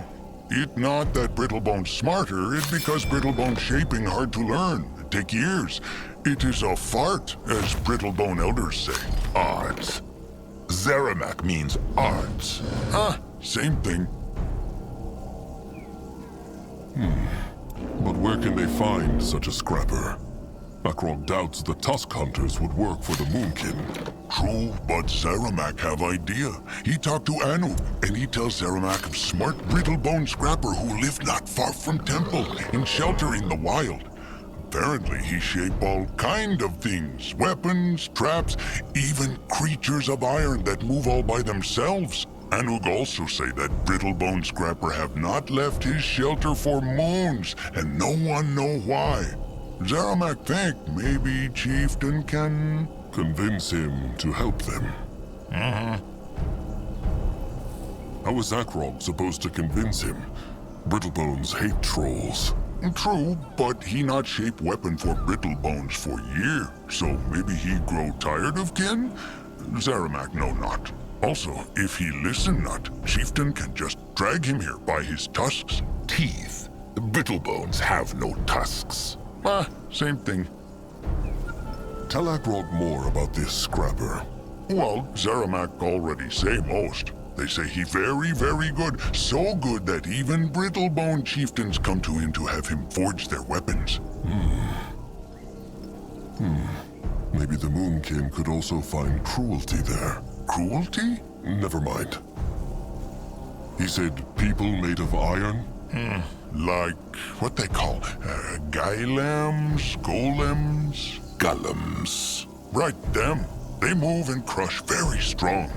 It not that Brittlebone's smarter, it because Brittlebone shaping hard to learn. Take years. It is a fart, as Brittlebone elders say. Arts. Zaramak means arts. Same thing. But where can they find such a scrapper? Akrog doubts the Tusk Hunters would work for the Moonkin. True, but Zaramak have idea. He talked to Anu, and he tells Zaramak of smart Brittlebone scrapper who live not far from temple, in shelter in the wild. Apparently he shaped all kind of things. Weapons, traps, even creatures of iron that move all by themselves. Anug also say that Brittlebone Scrapper have not left his shelter for moons, and no one know why. Zaramak think maybe Chieftain can Convince him to help them. How was Akrog supposed to convince him? Brittlebones hate trolls. True, but he not shape weapon for Brittlebones for year, so maybe he grow tired of kin? Zaramak know not. Also, if he listen not, Chieftain can just drag him here by his tusks. Teeth. Brittlebones have no tusks. Same thing. Tell Akrog more about this Scrapper. Well, Zaramak already say most. They say he very, very good. So good that even Brittlebone chieftains come to him to have him forge their weapons. Maybe the Moonkin could also find cruelty there. Cruelty? Never mind. He said people made of iron? Like what they call golems? Golems. Right, them. They move and crush very strong.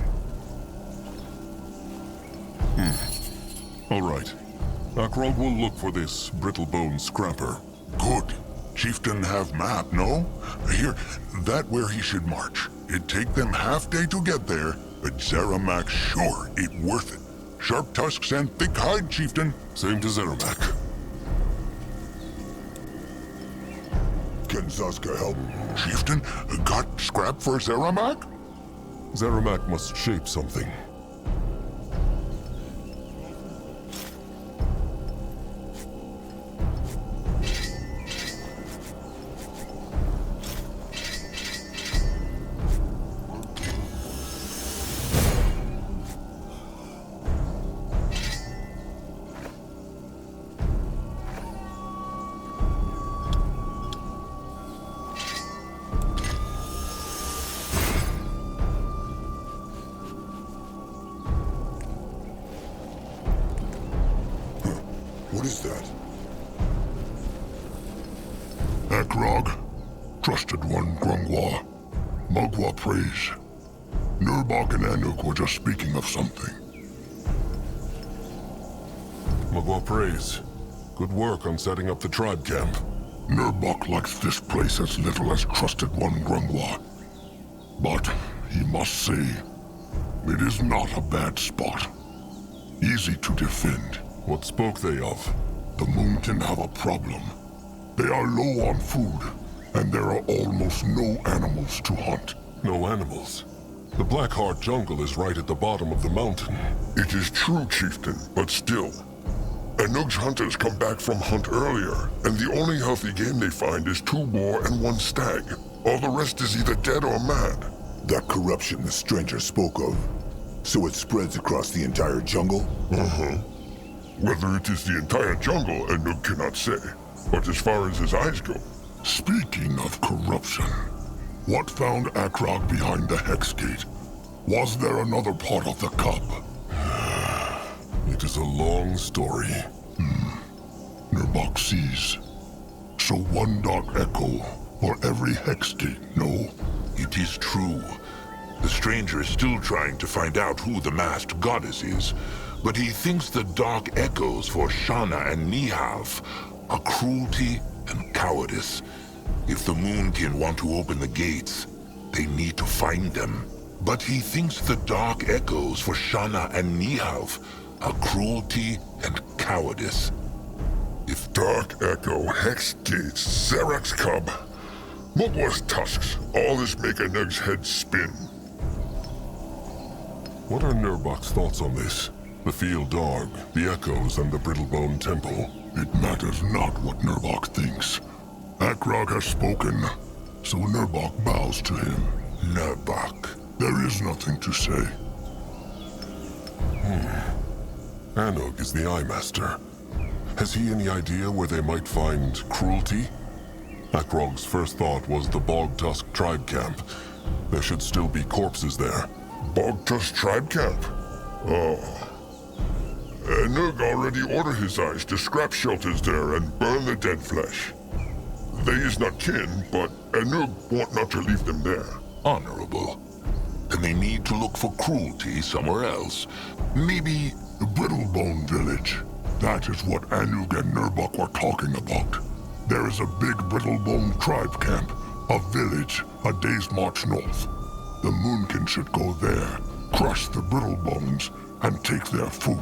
All right. Akrog will look for this Brittlebone Scrapper. Good. Chieftain have map, no? Here, that where he should march. It take them half day to get there, but Zaramak sure it worth it. Sharp tusks and thick hide, Chieftain. Same to Zaramak. Can Zaska help? Chieftain, got scrap for Zaramak? Zaramak must shape something. What is that? Akrog, trusted one Grungwa. Mugwa praise. Nurbok and Anuk were just speaking of something. Magua praise. Good work on setting up the tribe camp. Nurbok likes this place as little as trusted one Grungwa. But he must say, it is not a bad spot. Easy to defend. What spoke they of? The Moonkin have a problem. They are low on food, and there are almost no animals to hunt. No animals. The Blackheart jungle is right at the bottom of the mountain. It is true, Chieftain, but still. Anug's hunters come back from hunt earlier, and the only healthy game they find is 2 boar and 1 stag. All the rest is either dead or mad. That corruption the stranger spoke of. So it spreads across the entire jungle? Whether it is the entire jungle, Anug cannot say. But as far as his eyes go. Speaking of corruption, what found Akrog behind the Hex Gate? Was there another part of the cub? It is a long story. Nurbok sees. So one dark echo for every Hex Gate, no? It is true. The stranger is still trying to find out who the masked goddess is, but he thinks the dark echoes for Shana and Nihav are cruelty and cowardice. If the Moonkin want to open the gates, they need to find them. But he thinks the dark echoes for Shana and Nihav are cruelty and cowardice. If Dark Echo, Hex Gates, Zarak's Cub, Mugwa's tusks, all this make Anug's head spin. What are Nurbok's thoughts on this? The Field Dog, the Echoes, and the Brittlebone Temple. It matters not what Nurbok thinks. Akrog has spoken, so Nurbok bows to him. Nurbok. There is nothing to say. Anug is the Eye Master. Has he any idea where they might find cruelty? Akrog's first thought was the Bog Tusk tribe camp. There should still be corpses there. Bog Tusk tribe camp? Oh. Anug already ordered his eyes to scrap shelters there and burn the dead flesh. They is not kin, but Anub want not to leave them there. Honorable. Then they need to look for cruelty somewhere else. Maybe The Brittlebone Village. That is what Anug and Nurbok were talking about. There is a big Brittlebone tribe camp, a village a day's march north. The Moonkin should go there, crush the Brittlebones, and take their food.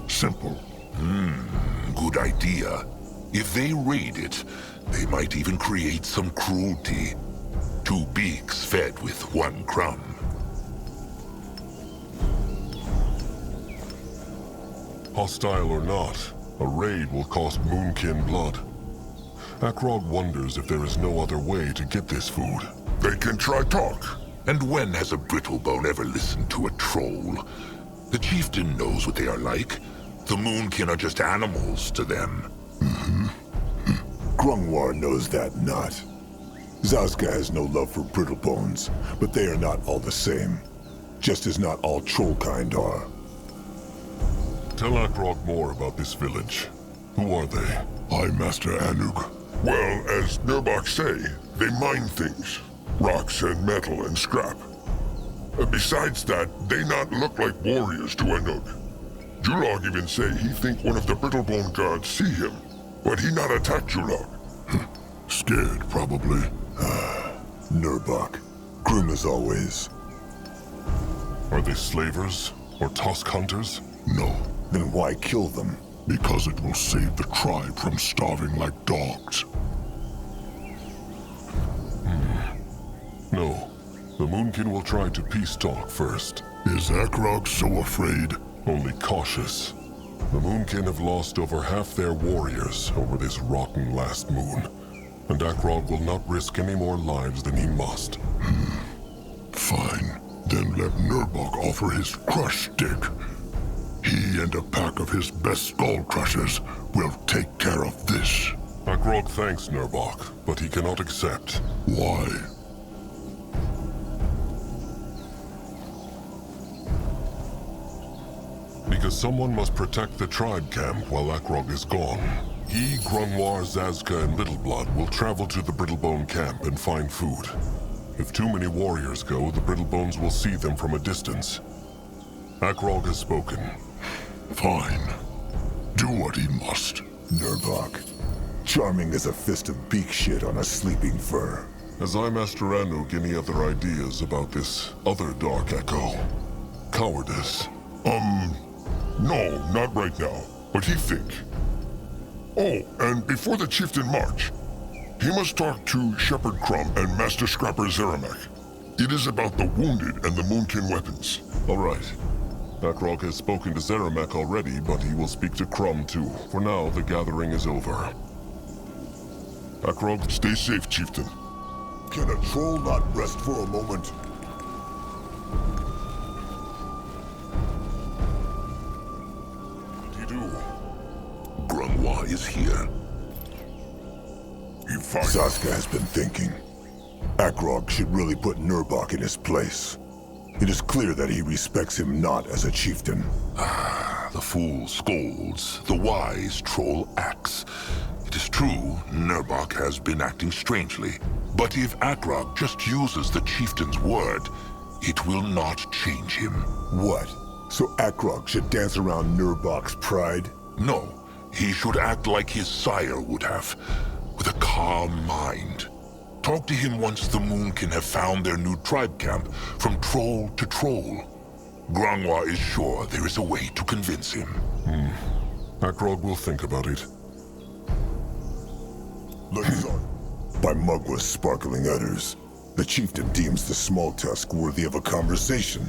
Simple. good idea. If they raid it, they might even create some cruelty. 2 beaks fed with 1 crumb. Hostile or not, a raid will cost Moonkin blood. Akrog wonders if there is no other way to get this food. They can try talk. And when has a Brittlebone ever listened to a troll? The chieftain knows what they are like. The Moonkin are just animals to them. Grungwar knows that not. Zazka has no love for Brittlebones, but they are not all the same. Just as not all troll kind are. Tell Akrog more about this village. Who are they? I, Master Anug. Well, as Nurbok say, they mine things. Rocks and metal and scrap. Besides that, they not look like warriors to Anug. Julog even say he think one of the Brittlebone gods see him, but he not attack Julog. Scared, probably. Nurbok. Grim as always. Are they slavers or tusk hunters? No, Then why kill them? because it will save the tribe from starving like dogs. No. The Moonkin will try to peace talk first. Is Akrog so afraid? Only cautious. The Moonkin have lost over half their warriors over this rotten last moon. And Akrog will not risk any more lives than he must. Fine. Then let Nurbok offer his crush stick. He and a pack of his best skull crushers will take care of this. Akrog thanks Nurbok, but he cannot accept. Why? Because someone must protect the tribe camp while Akrog is gone. He, Grungwar, Zazka, and Littleblood will travel to the Brittlebone camp and find food. If too many warriors go, the Brittlebones will see them from a distance. Akrog has spoken. Fine. Do what he must. Nurbok. Charming as a fist of beak shit on a sleeping fur. Has I, Master Anug, any other ideas about this other Dark Echo? Cowardice. No, not right now. But he think. Oh, and before the chieftain march, he must talk to Shepherd Crumb and Master Scrapper Zeramek. It is about the wounded and the Moonkin weapons. All right. Akrog has spoken to Zeramek already, but he will speak to Crumb too. For now, the gathering is over. Akrog, Stay safe, chieftain. Can a troll not rest for a moment? what do you do? Grungwa is here. He fights. Zazka has been thinking. Akrog should really put Nurbok in his place. It is clear that he respects him not as a chieftain. The fool scolds, the wise troll acts. It is true, Nurbok has been acting strangely. But if Akrog just uses the chieftain's word, it will not change him. What? So Akrog should dance around Nurbok's pride? No, he should act like his sire would have, with a calm mind. Talk to him once the Moonkin have found their new tribe camp, from troll to troll. Grungwa is sure there is a way to convince him. Akrog will think about it. Let's on. By Mugwa's sparkling udders, the chieftain deems the small tusk worthy of a conversation.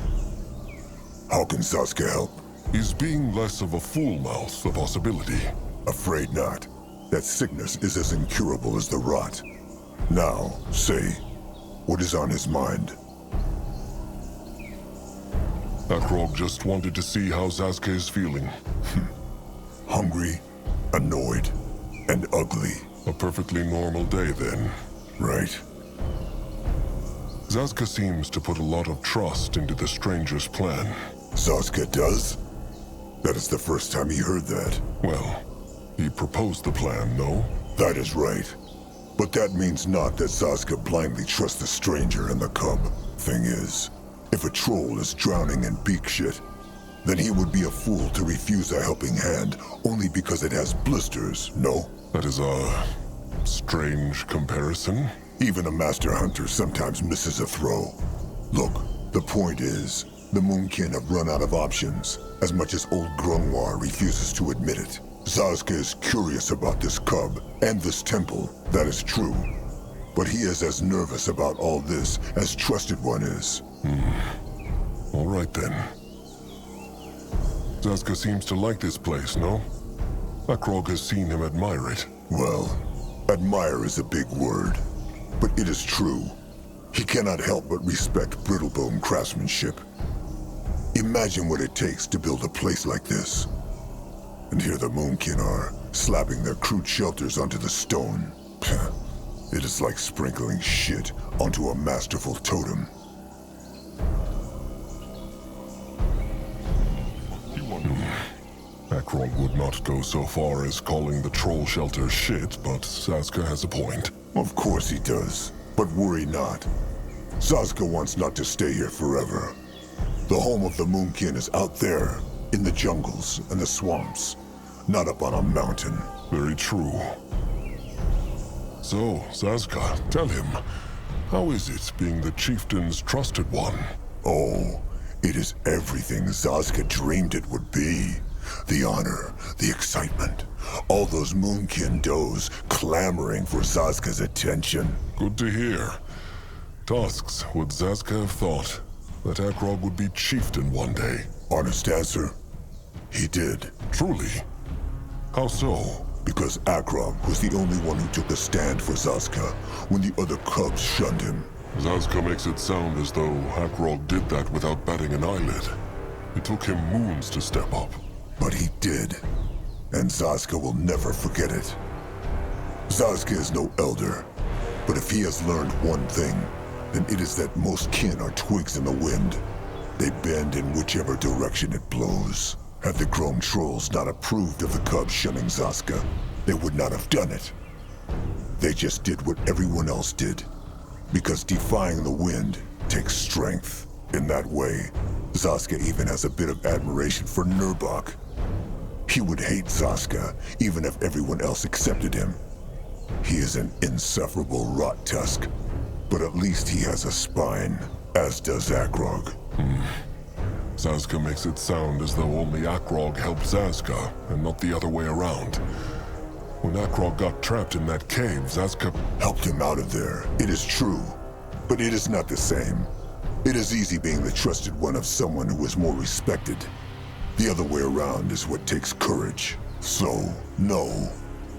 How can Zazka help? Is being less of a fool mouth a possibility? Afraid not. That sickness is as incurable as the rot. Now, say, what is on his mind? Akrog just wanted to see how Zazka is feeling. Hungry, annoyed, and ugly. A perfectly normal day then. Right. Zazka seems to put a lot of trust into the stranger's plan. Zazka does? That is the first time he heard that. Well, he proposed the plan, no? That is right. But that means not that Sazka blindly trusts the stranger and the cub. Thing is, if a troll is drowning in beak shit, then he would be a fool to refuse a helping hand only because it has blisters, no? That is a strange comparison. Even a master hunter sometimes misses a throw. Look, the point is, the Moonkin have run out of options, as much as old Grungwar refuses to admit it. Sazka is curious about this cub and this temple, that is true. But he is as nervous about all this as Trusted One is. All right then. Sazka seems to like this place, no? Akrog has seen him admire it. Well, admire is a big word, but it is true. He cannot help but respect Brittlebone craftsmanship. Imagine what it takes to build a place like this. And here the Moonkin are, slapping their crude shelters onto the stone. It is like sprinkling shit onto a masterful totem. Akrog would not go so far as calling the troll shelter shit, but Sazka has a point. Of course he does, but worry not. Sazka wants not to stay here forever. The home of the Moonkin is out there, in the jungles and the swamps, not up on a mountain. Very true. So, Sazka, tell him, how is it being the chieftain's trusted one? Oh, it is everything Sazka dreamed it would be. The honor, the excitement, all those Moonkin does clamoring for Sazka's attention. Good to hear. Tusks, would Sazka have thought that Akrog would be chieftain one day? Honest answer, he did. Truly? How so? Because Akrog was the only one who took a stand for Sazka when the other cubs shunned him. Sazka makes it sound as though Akrog did that without batting an eyelid. It took him moons to step up. But he did, and Sazka will never forget it. Sazka is no elder, but if he has learned one thing, then it is that most kin are twigs in the wind. They bend in whichever direction it blows. Had the grown trolls not approved of the cubs shunning Sazka, they would not have done it. They just did what everyone else did, because defying the wind takes strength. In that way, Sazka even has a bit of admiration for Nurbok. He would hate Sazka, even if everyone else accepted him. He is an insufferable rot tusk, but at least he has a spine, as does Akrog. Sazka makes it sound as though only Akrog helped Sazka, and not the other way around. When Akrog got trapped in that cave, Sazka helped him out of there. It is true, but it is not the same. It is easy being the trusted one of someone who is more respected. The other way around is what takes courage. So, no,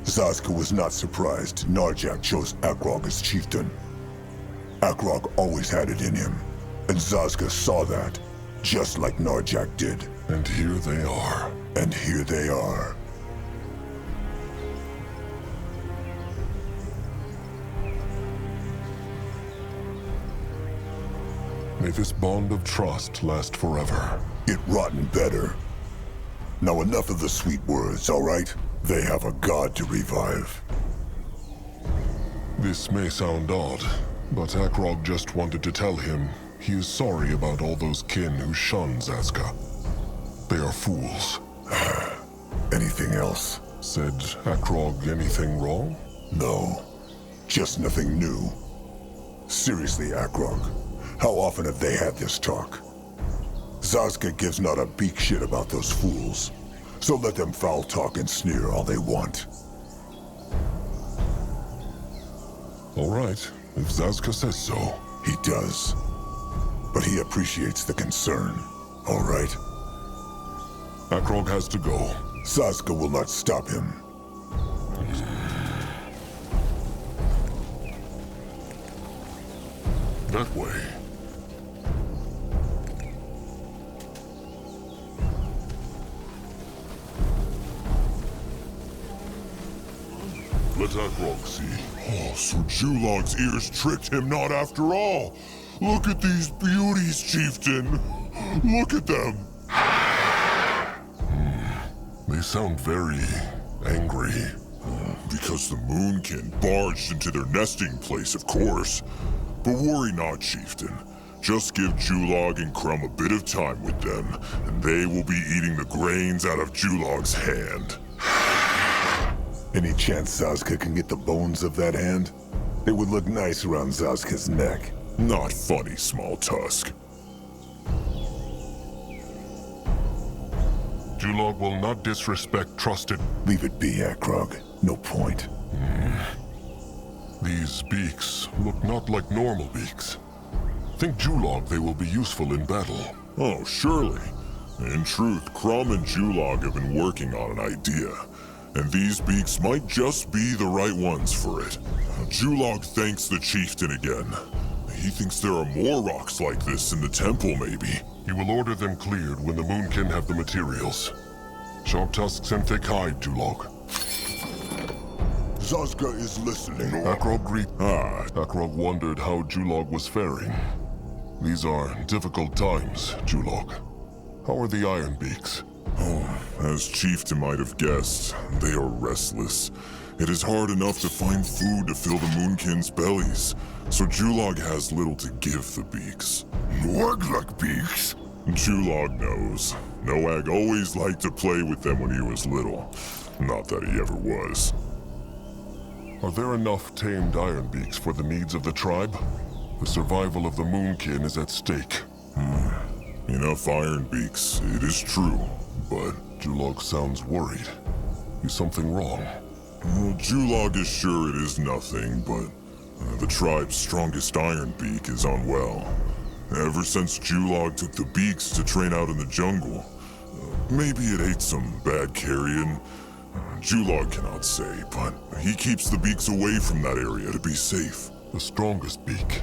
Sazka was not surprised Narjak chose Akrog as chieftain. Akrog always had it in him, and Sazka saw that, just like Narjak did. And here they are. And here they are. May this bond of trust last forever. It rotten better. Now enough of the sweet words, all right? They have a god to revive. This may sound odd, but Akrog just wanted to tell him he is sorry about all those kin who shun Sazka. They are fools. Anything else? Said Akrog anything wrong? No, just nothing new. Seriously, Akrog, how often have they had this talk? Sazka gives not a beak shit about those fools, so let them foul talk and sneer all they want. All right, if Sazka says so. He does. But he appreciates the concern, all right? Akrog has to go. Sazka will not stop him. That way. Let Akrog see. Oh, so Julog's ears tricked him not after all. Look at these beauties, chieftain. Look at them. They sound very angry. because the Moonkin barged into their nesting place, of course. But worry not, Chieftain. Just give Julog and Crumb a bit of time with them, and they will be eating the grains out of Julog's hand. Any chance Zazka can get the bones of that hand? It would look nice around Zazka's neck. Not funny, Small Tusk. Julog will not disrespect trusted... Leave it be, Akrog. No point. These beaks look not like normal beaks. Think Julog they will be useful in battle. Oh, surely. In truth, Crumb and Julog have been working on an idea, and these beaks might just be the right ones for it. Julog thanks the Chieftain again. He thinks there are more rocks like this in the temple, maybe. He will order them cleared when the Moonkin have the materials. Sharp tusks and thick hide, Julog. Zazka is listening. Akrog Akrog wondered how Julog was faring. These are difficult times, Julog. How are the Iron Beaks? Oh, as Chieftain might have guessed, they are restless. It is hard enough to find food to fill the Moonkin's bellies, so Julog has little to give the beaks. Noag like beaks? Julog knows. Noag always liked to play with them when he was little. Not that he ever was. Are there enough tamed Iron Beaks for the needs of the tribe? The survival of the Moonkin is at stake. Enough Iron Beaks, it is true, but... Julog sounds worried. Is something wrong? Well, Julog is sure it is nothing, but the tribe's strongest Iron Beak is unwell. Ever since Julog took the beaks to train out in the jungle, maybe it ate some bad carrion. Julog cannot say, but he keeps the beaks away from that area to be safe. The strongest beak.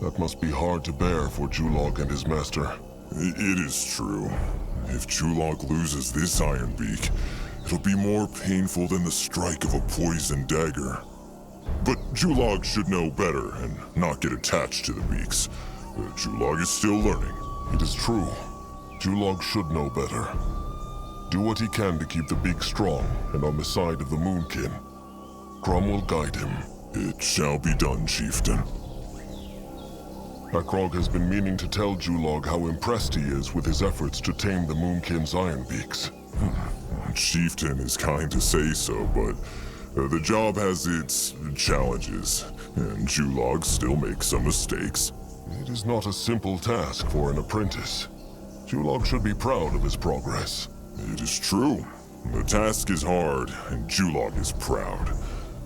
That must be hard to bear for Julog and his master. It is true. If Julog loses this Iron Beak, it'll be more painful than the strike of a poisoned dagger. But Julog should know better and not get attached to the beaks. Julog is still learning. It is true. Julog should know better. Do what he can to keep the beak strong and on the side of the Moonkin. Crumb will guide him. It shall be done, Chieftain. Akrog has been meaning to tell Julog how impressed he is with his efforts to tame the Moonkin's Iron Beaks. Chieftain is kind to say so, but the job has its challenges, and Julog still makes some mistakes. It is not a simple task for an apprentice. Julog should be proud of his progress. It is true. The task is hard, and Julog is proud.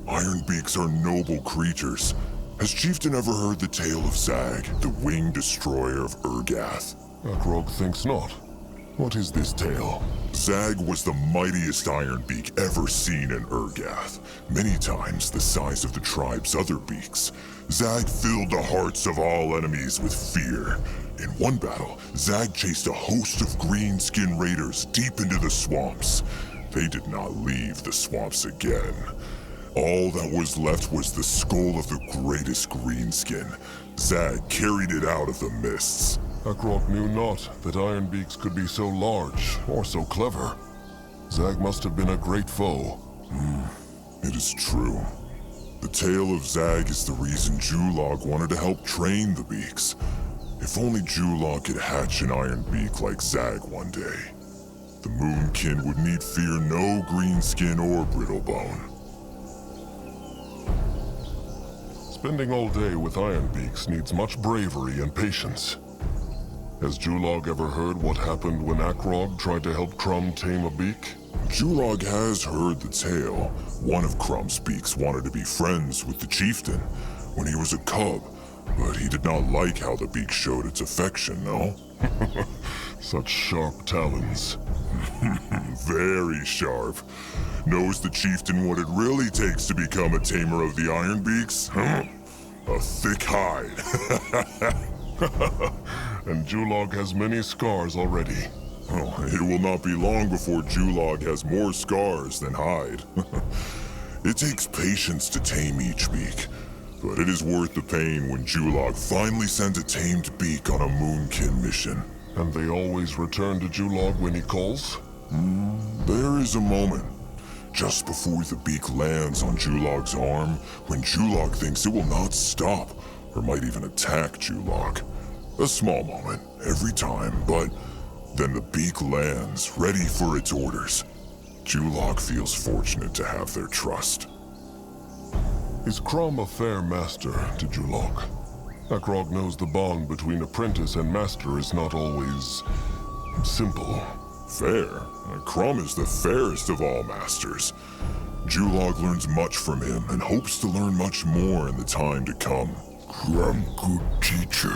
Iron Beaks are noble creatures. Has Chieftain ever heard the tale of Zag, the winged destroyer of Urgath? Akrog thinks not. What is this tale? Zag was the mightiest Iron Beak ever seen in Urgath, many times the size of the tribe's other beaks. Zag filled the hearts of all enemies with fear. In one battle, Zag chased a host of green-skin raiders deep into the swamps. They did not leave the swamps again. All that was left was the skull of the greatest greenskin. Zag carried it out of the mists. Akrog knew not that Iron Beaks could be so large or so clever. Zag must have been a great foe. It is true. The tale of Zag is the reason Julog wanted to help train the beaks. If only Julog could hatch an Iron Beak like Zag one day, the Moonkin would need fear no greenskin or brittlebone. Spending all day with Iron Beaks needs much bravery and patience. Has Julog ever heard what happened when Akrog tried to help Crumb tame a beak? Julog has heard the tale. One of Crumb's beaks wanted to be friends with the chieftain when he was a cub, but he did not like how the beak showed its affection, no? Such sharp talons. Very sharp. Knows the chieftain what it really takes to become a tamer of the Iron Beaks? Huh? A thick hide. And Julog has many scars already. Oh, it will not be long before Julog has more scars than hide. It takes patience to tame each beak, but it is worth the pain when Julog finally sends a tamed beak on a Moonkin mission. And they always return to Julog when he calls? There is a moment. just before the beak lands on Julog's arm, when Julog thinks it will not stop, or might even attack Julog. A small moment, every time, but then the beak lands, ready for its orders. Julog feels fortunate to have their trust. Is Crom a fair master to Julog? Akrog knows the bond between apprentice and master is not always simple. Fair? Crom is the fairest of all masters. Julog learns much from him and hopes to learn much more in the time to come. Crom, good teacher.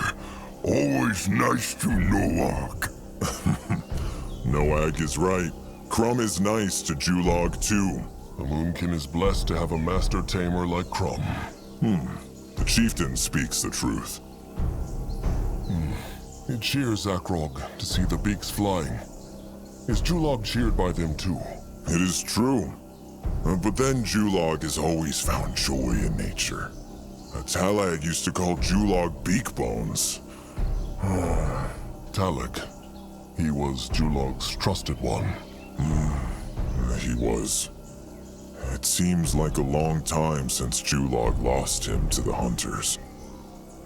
Always nice to Noak. Noag is right. Crom is nice to Julog too. The Moonkin is blessed to have a master tamer like Crom. The chieftain speaks the truth. It cheers Akrog to see the beaks flying. Is Julog cheered by them too? It is true. But then Julog has always found joy in nature. Talag used to call Julog Beak Bones. Talag. He was Julog's trusted one. He was. It seems like a long time since Julog lost him to the hunters.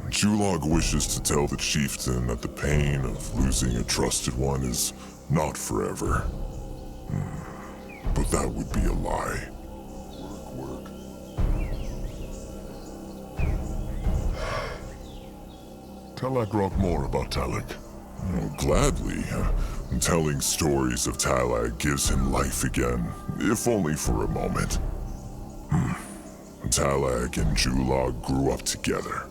Julog wishes to tell the chieftain that the pain of losing a trusted one is not forever. But that would be a lie. Work. Tell Akrog more about Talag. Gladly. Telling stories of Talag gives him life again, if only for a moment. Talag and Julog grew up together,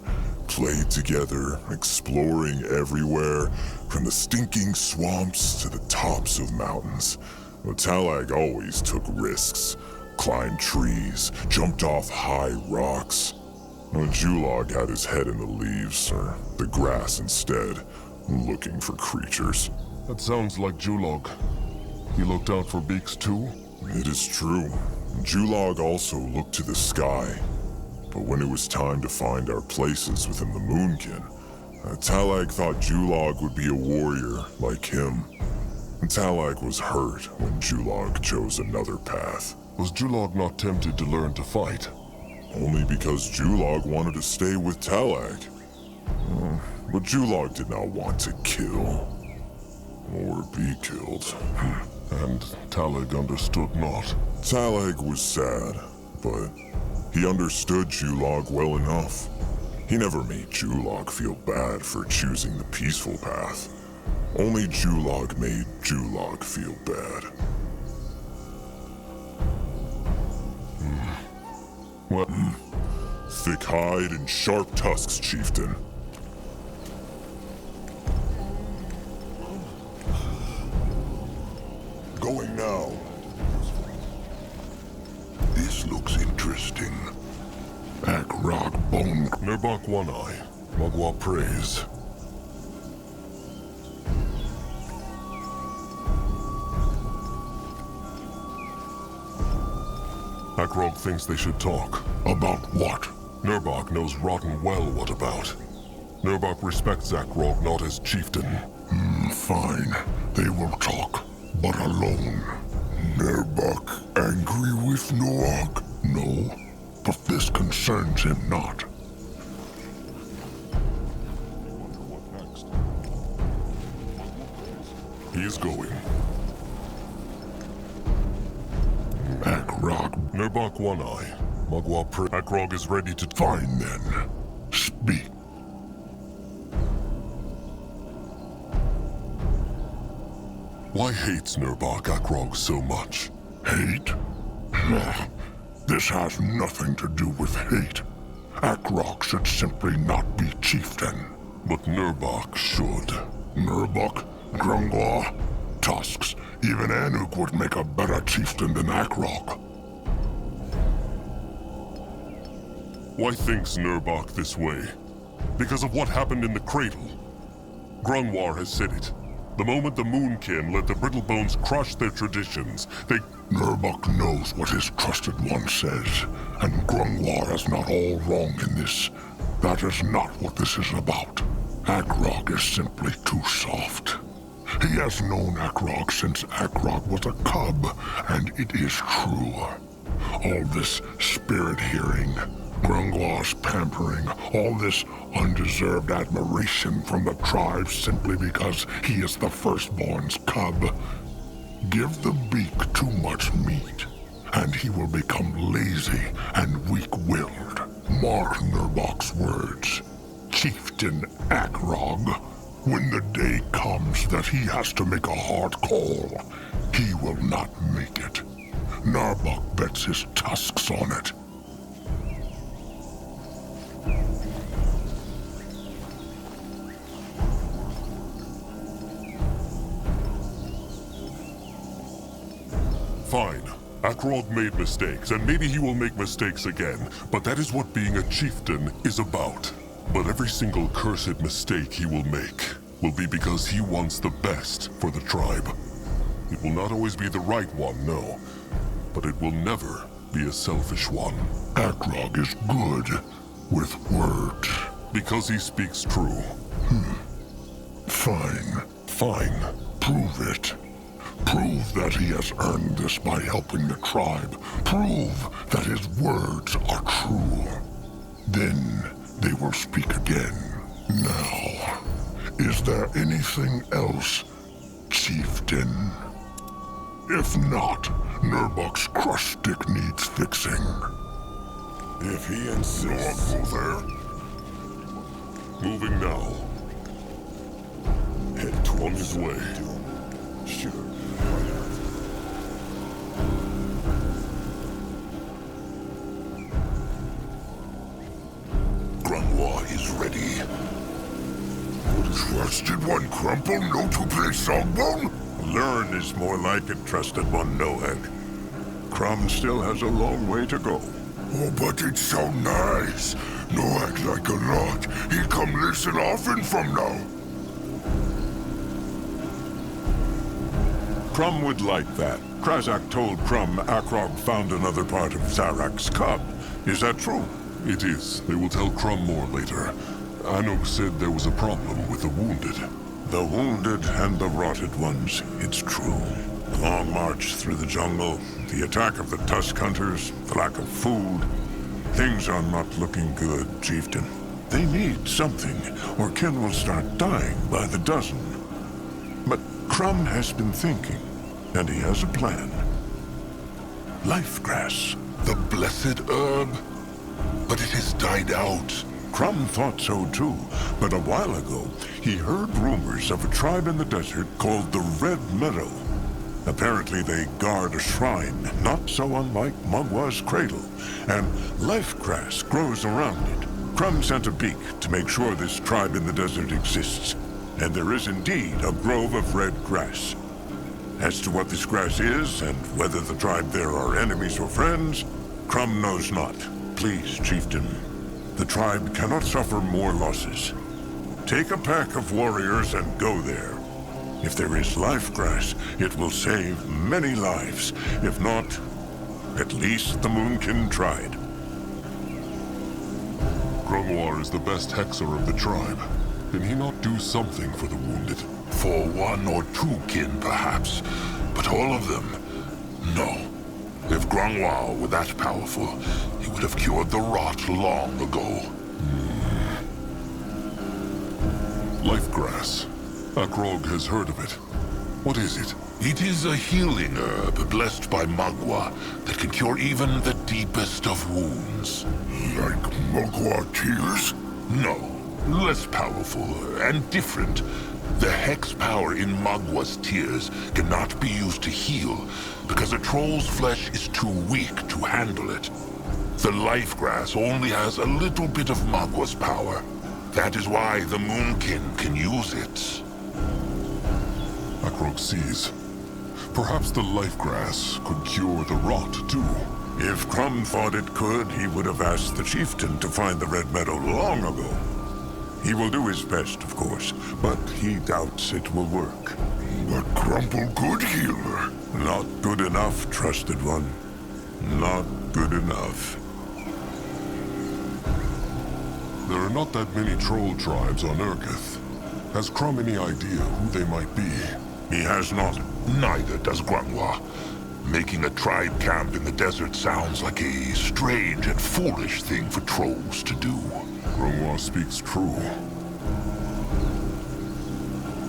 played together, exploring everywhere, from the stinking swamps to the tops of mountains. Talag always took risks, climbed trees, jumped off high rocks. Julog had his head in the leaves, or the grass instead, looking for creatures. That sounds like Julog. He looked out for beaks too? It is true. Julog also looked to the sky. But when it was time to find our places within the Moonkin, Talag thought Julog would be a warrior like him. Talag was hurt when Julog chose another path. Was Julog not tempted to learn to fight? Only because Julog wanted to stay with Talag. But Julog did not want to kill. Or be killed. And Talag understood not. Talag was sad, but he understood Julog well enough. He never made Julog feel bad for choosing the peaceful path. Only Julog made Julog feel bad. Well, Thick hide and sharp tusks, chieftain. Going now. This looks interesting. Akrog bone. Nurbok One Eye. Magua praise. Akrog thinks they should talk. About what? Nurbok knows rotten well what about. Nurbok respects Akrog not as chieftain. Fine. They will talk, but alone. Nurbok angry with Noak? No, but this concerns him not. What next? He is going. Akrog. Nurbok One Eye. Magua praise. Akrog is ready to... Fine then. Speak. Why hates Nurbok Akrog so much? Hate? This has nothing to do with hate. Akrog should simply not be chieftain. But Nurbok should. Nurbok, Grungwa, Tusks, even Anuk would make a better chieftain than Akrog. Why thinks Nurbok this way? Because of what happened in the cradle. Grungwar has said it. The moment the Moonkin let the Brittlebones crush their traditions, they... Nurbok knows what his trusted one says, and Grungwar is not all wrong in this. That is not what this is about. Akrog is simply too soft. He has known Akrog since Akrog was a cub, and it is true. All this spirit hearing, Grungwal's pampering, all this undeserved admiration from the tribe simply because he is the firstborn's cub. Give the beak too much meat, and he will become lazy and weak-willed. Mark Nurbok's words, Chieftain Akrog. When the day comes that he has to make a hard call, he will not make it. Nurbok bets his tusks on it. Fine. Akrog made mistakes, and maybe he will make mistakes again, but that is what being a chieftain is about. But every single cursed mistake he will make will be because he wants the best for the tribe. It will not always be the right one, no, but it will never be a selfish one. Akrog is good with words. Because he speaks true. Fine. Fine. Prove it. Prove that he has earned this by helping the tribe. Prove that his words are true. Then they will speak again. Now, is there anything else, Chieftain? If not, Nurbok's crush stick needs fixing. If he insists. Go there. Moving now. Head toward his way. Sure. Grungwa is ready. Trusted one crumple, no to play songbone? Learn is more like it, trusted one, Noag. Crumb still has a long way to go. Oh, but it's so nice. No act like a lot. He come listen often from now. Crumb would like that. Krazak told Crumb Akrog found another part of Zarak's cub. Is that true? It is. They will tell Crumb more later. Anuk said there was a problem with the wounded. The wounded and the rotted ones, it's true. The long march through the jungle, the attack of the Tusk Hunters, the lack of food. Things are not looking good, Chieftain. They need something, or Kin will start dying by the dozen. But Crumb has been thinking, and he has a plan. Life grass. The blessed herb? But it has died out. Crumb thought so too, but a while ago, he heard rumors of a tribe in the desert called the Red Meadow. Apparently they guard a shrine, not so unlike Mugwa's cradle, and life grass grows around it. Crumb sent a beak to make sure this tribe in the desert exists, and there is indeed a grove of red grass. As to what this grass is, and whether the tribe there are enemies or friends, Crumb knows not. Please, Chieftain. The tribe cannot suffer more losses. Take a pack of warriors and go there. If there is life grass, it will save many lives. If not, at least the Moonkin tried. Grungwar is the best hexer of the tribe. Can he not do something for the wounded? For one or two kin, perhaps. But all of them? No. If Grungwa were that powerful, he would have cured the rot long ago. Life grass. Akrog has heard of it. What is it? It is a healing herb blessed by Mugwa that can cure even the deepest of wounds. Like Mugwa tears? No, less powerful and different. The hex power in Mugwa's tears cannot be used to heal because a troll's flesh is too weak to handle it. The life grass only has a little bit of Mugwa's power. That is why the Moonkin can use it. Akrog sees. Perhaps the life grass could cure the rot, too. If Crumb thought it could, he would have asked the chieftain to find the Red Meadow long ago. He will do his best, of course, but he doubts it will work. But Crumple could heal her. Not good enough, trusted one. Not good enough. There are not that many troll tribes on Urgith. Has Crumb any idea who they might be? He has not. Neither does Grangwa. Making a tribe camp in the desert sounds like a strange and foolish thing for trolls to do. Grangwa speaks true.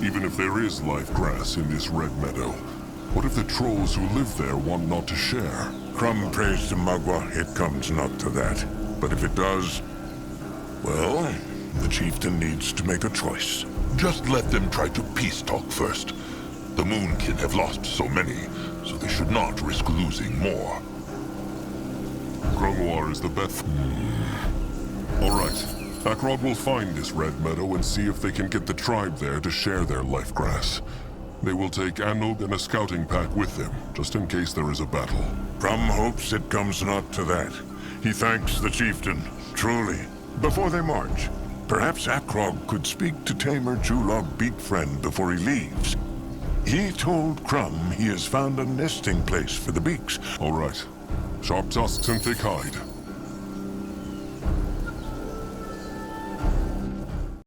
Even if there is life grass in this red meadow, what if the trolls who live there want not to share? Crumb prays to Magua, it comes not to that. But if it does, well, the chieftain needs to make a choice. Just let them try to peace talk first. The Moonkin have lost so many, so they should not risk losing more. Grungwar is the best. All right. Akrog will find this red meadow and see if they can get the tribe there to share their life grass. They will take Anug and a scouting pack with them, just in case there is a battle. Crumb hopes it comes not to that. He thanks the chieftain, truly. Before they march, perhaps Akrog could speak to Tamer Julog Beak Friend before he leaves. He told Crumb he has found a nesting place for the beaks. All right. Sharp tusks and thick hide.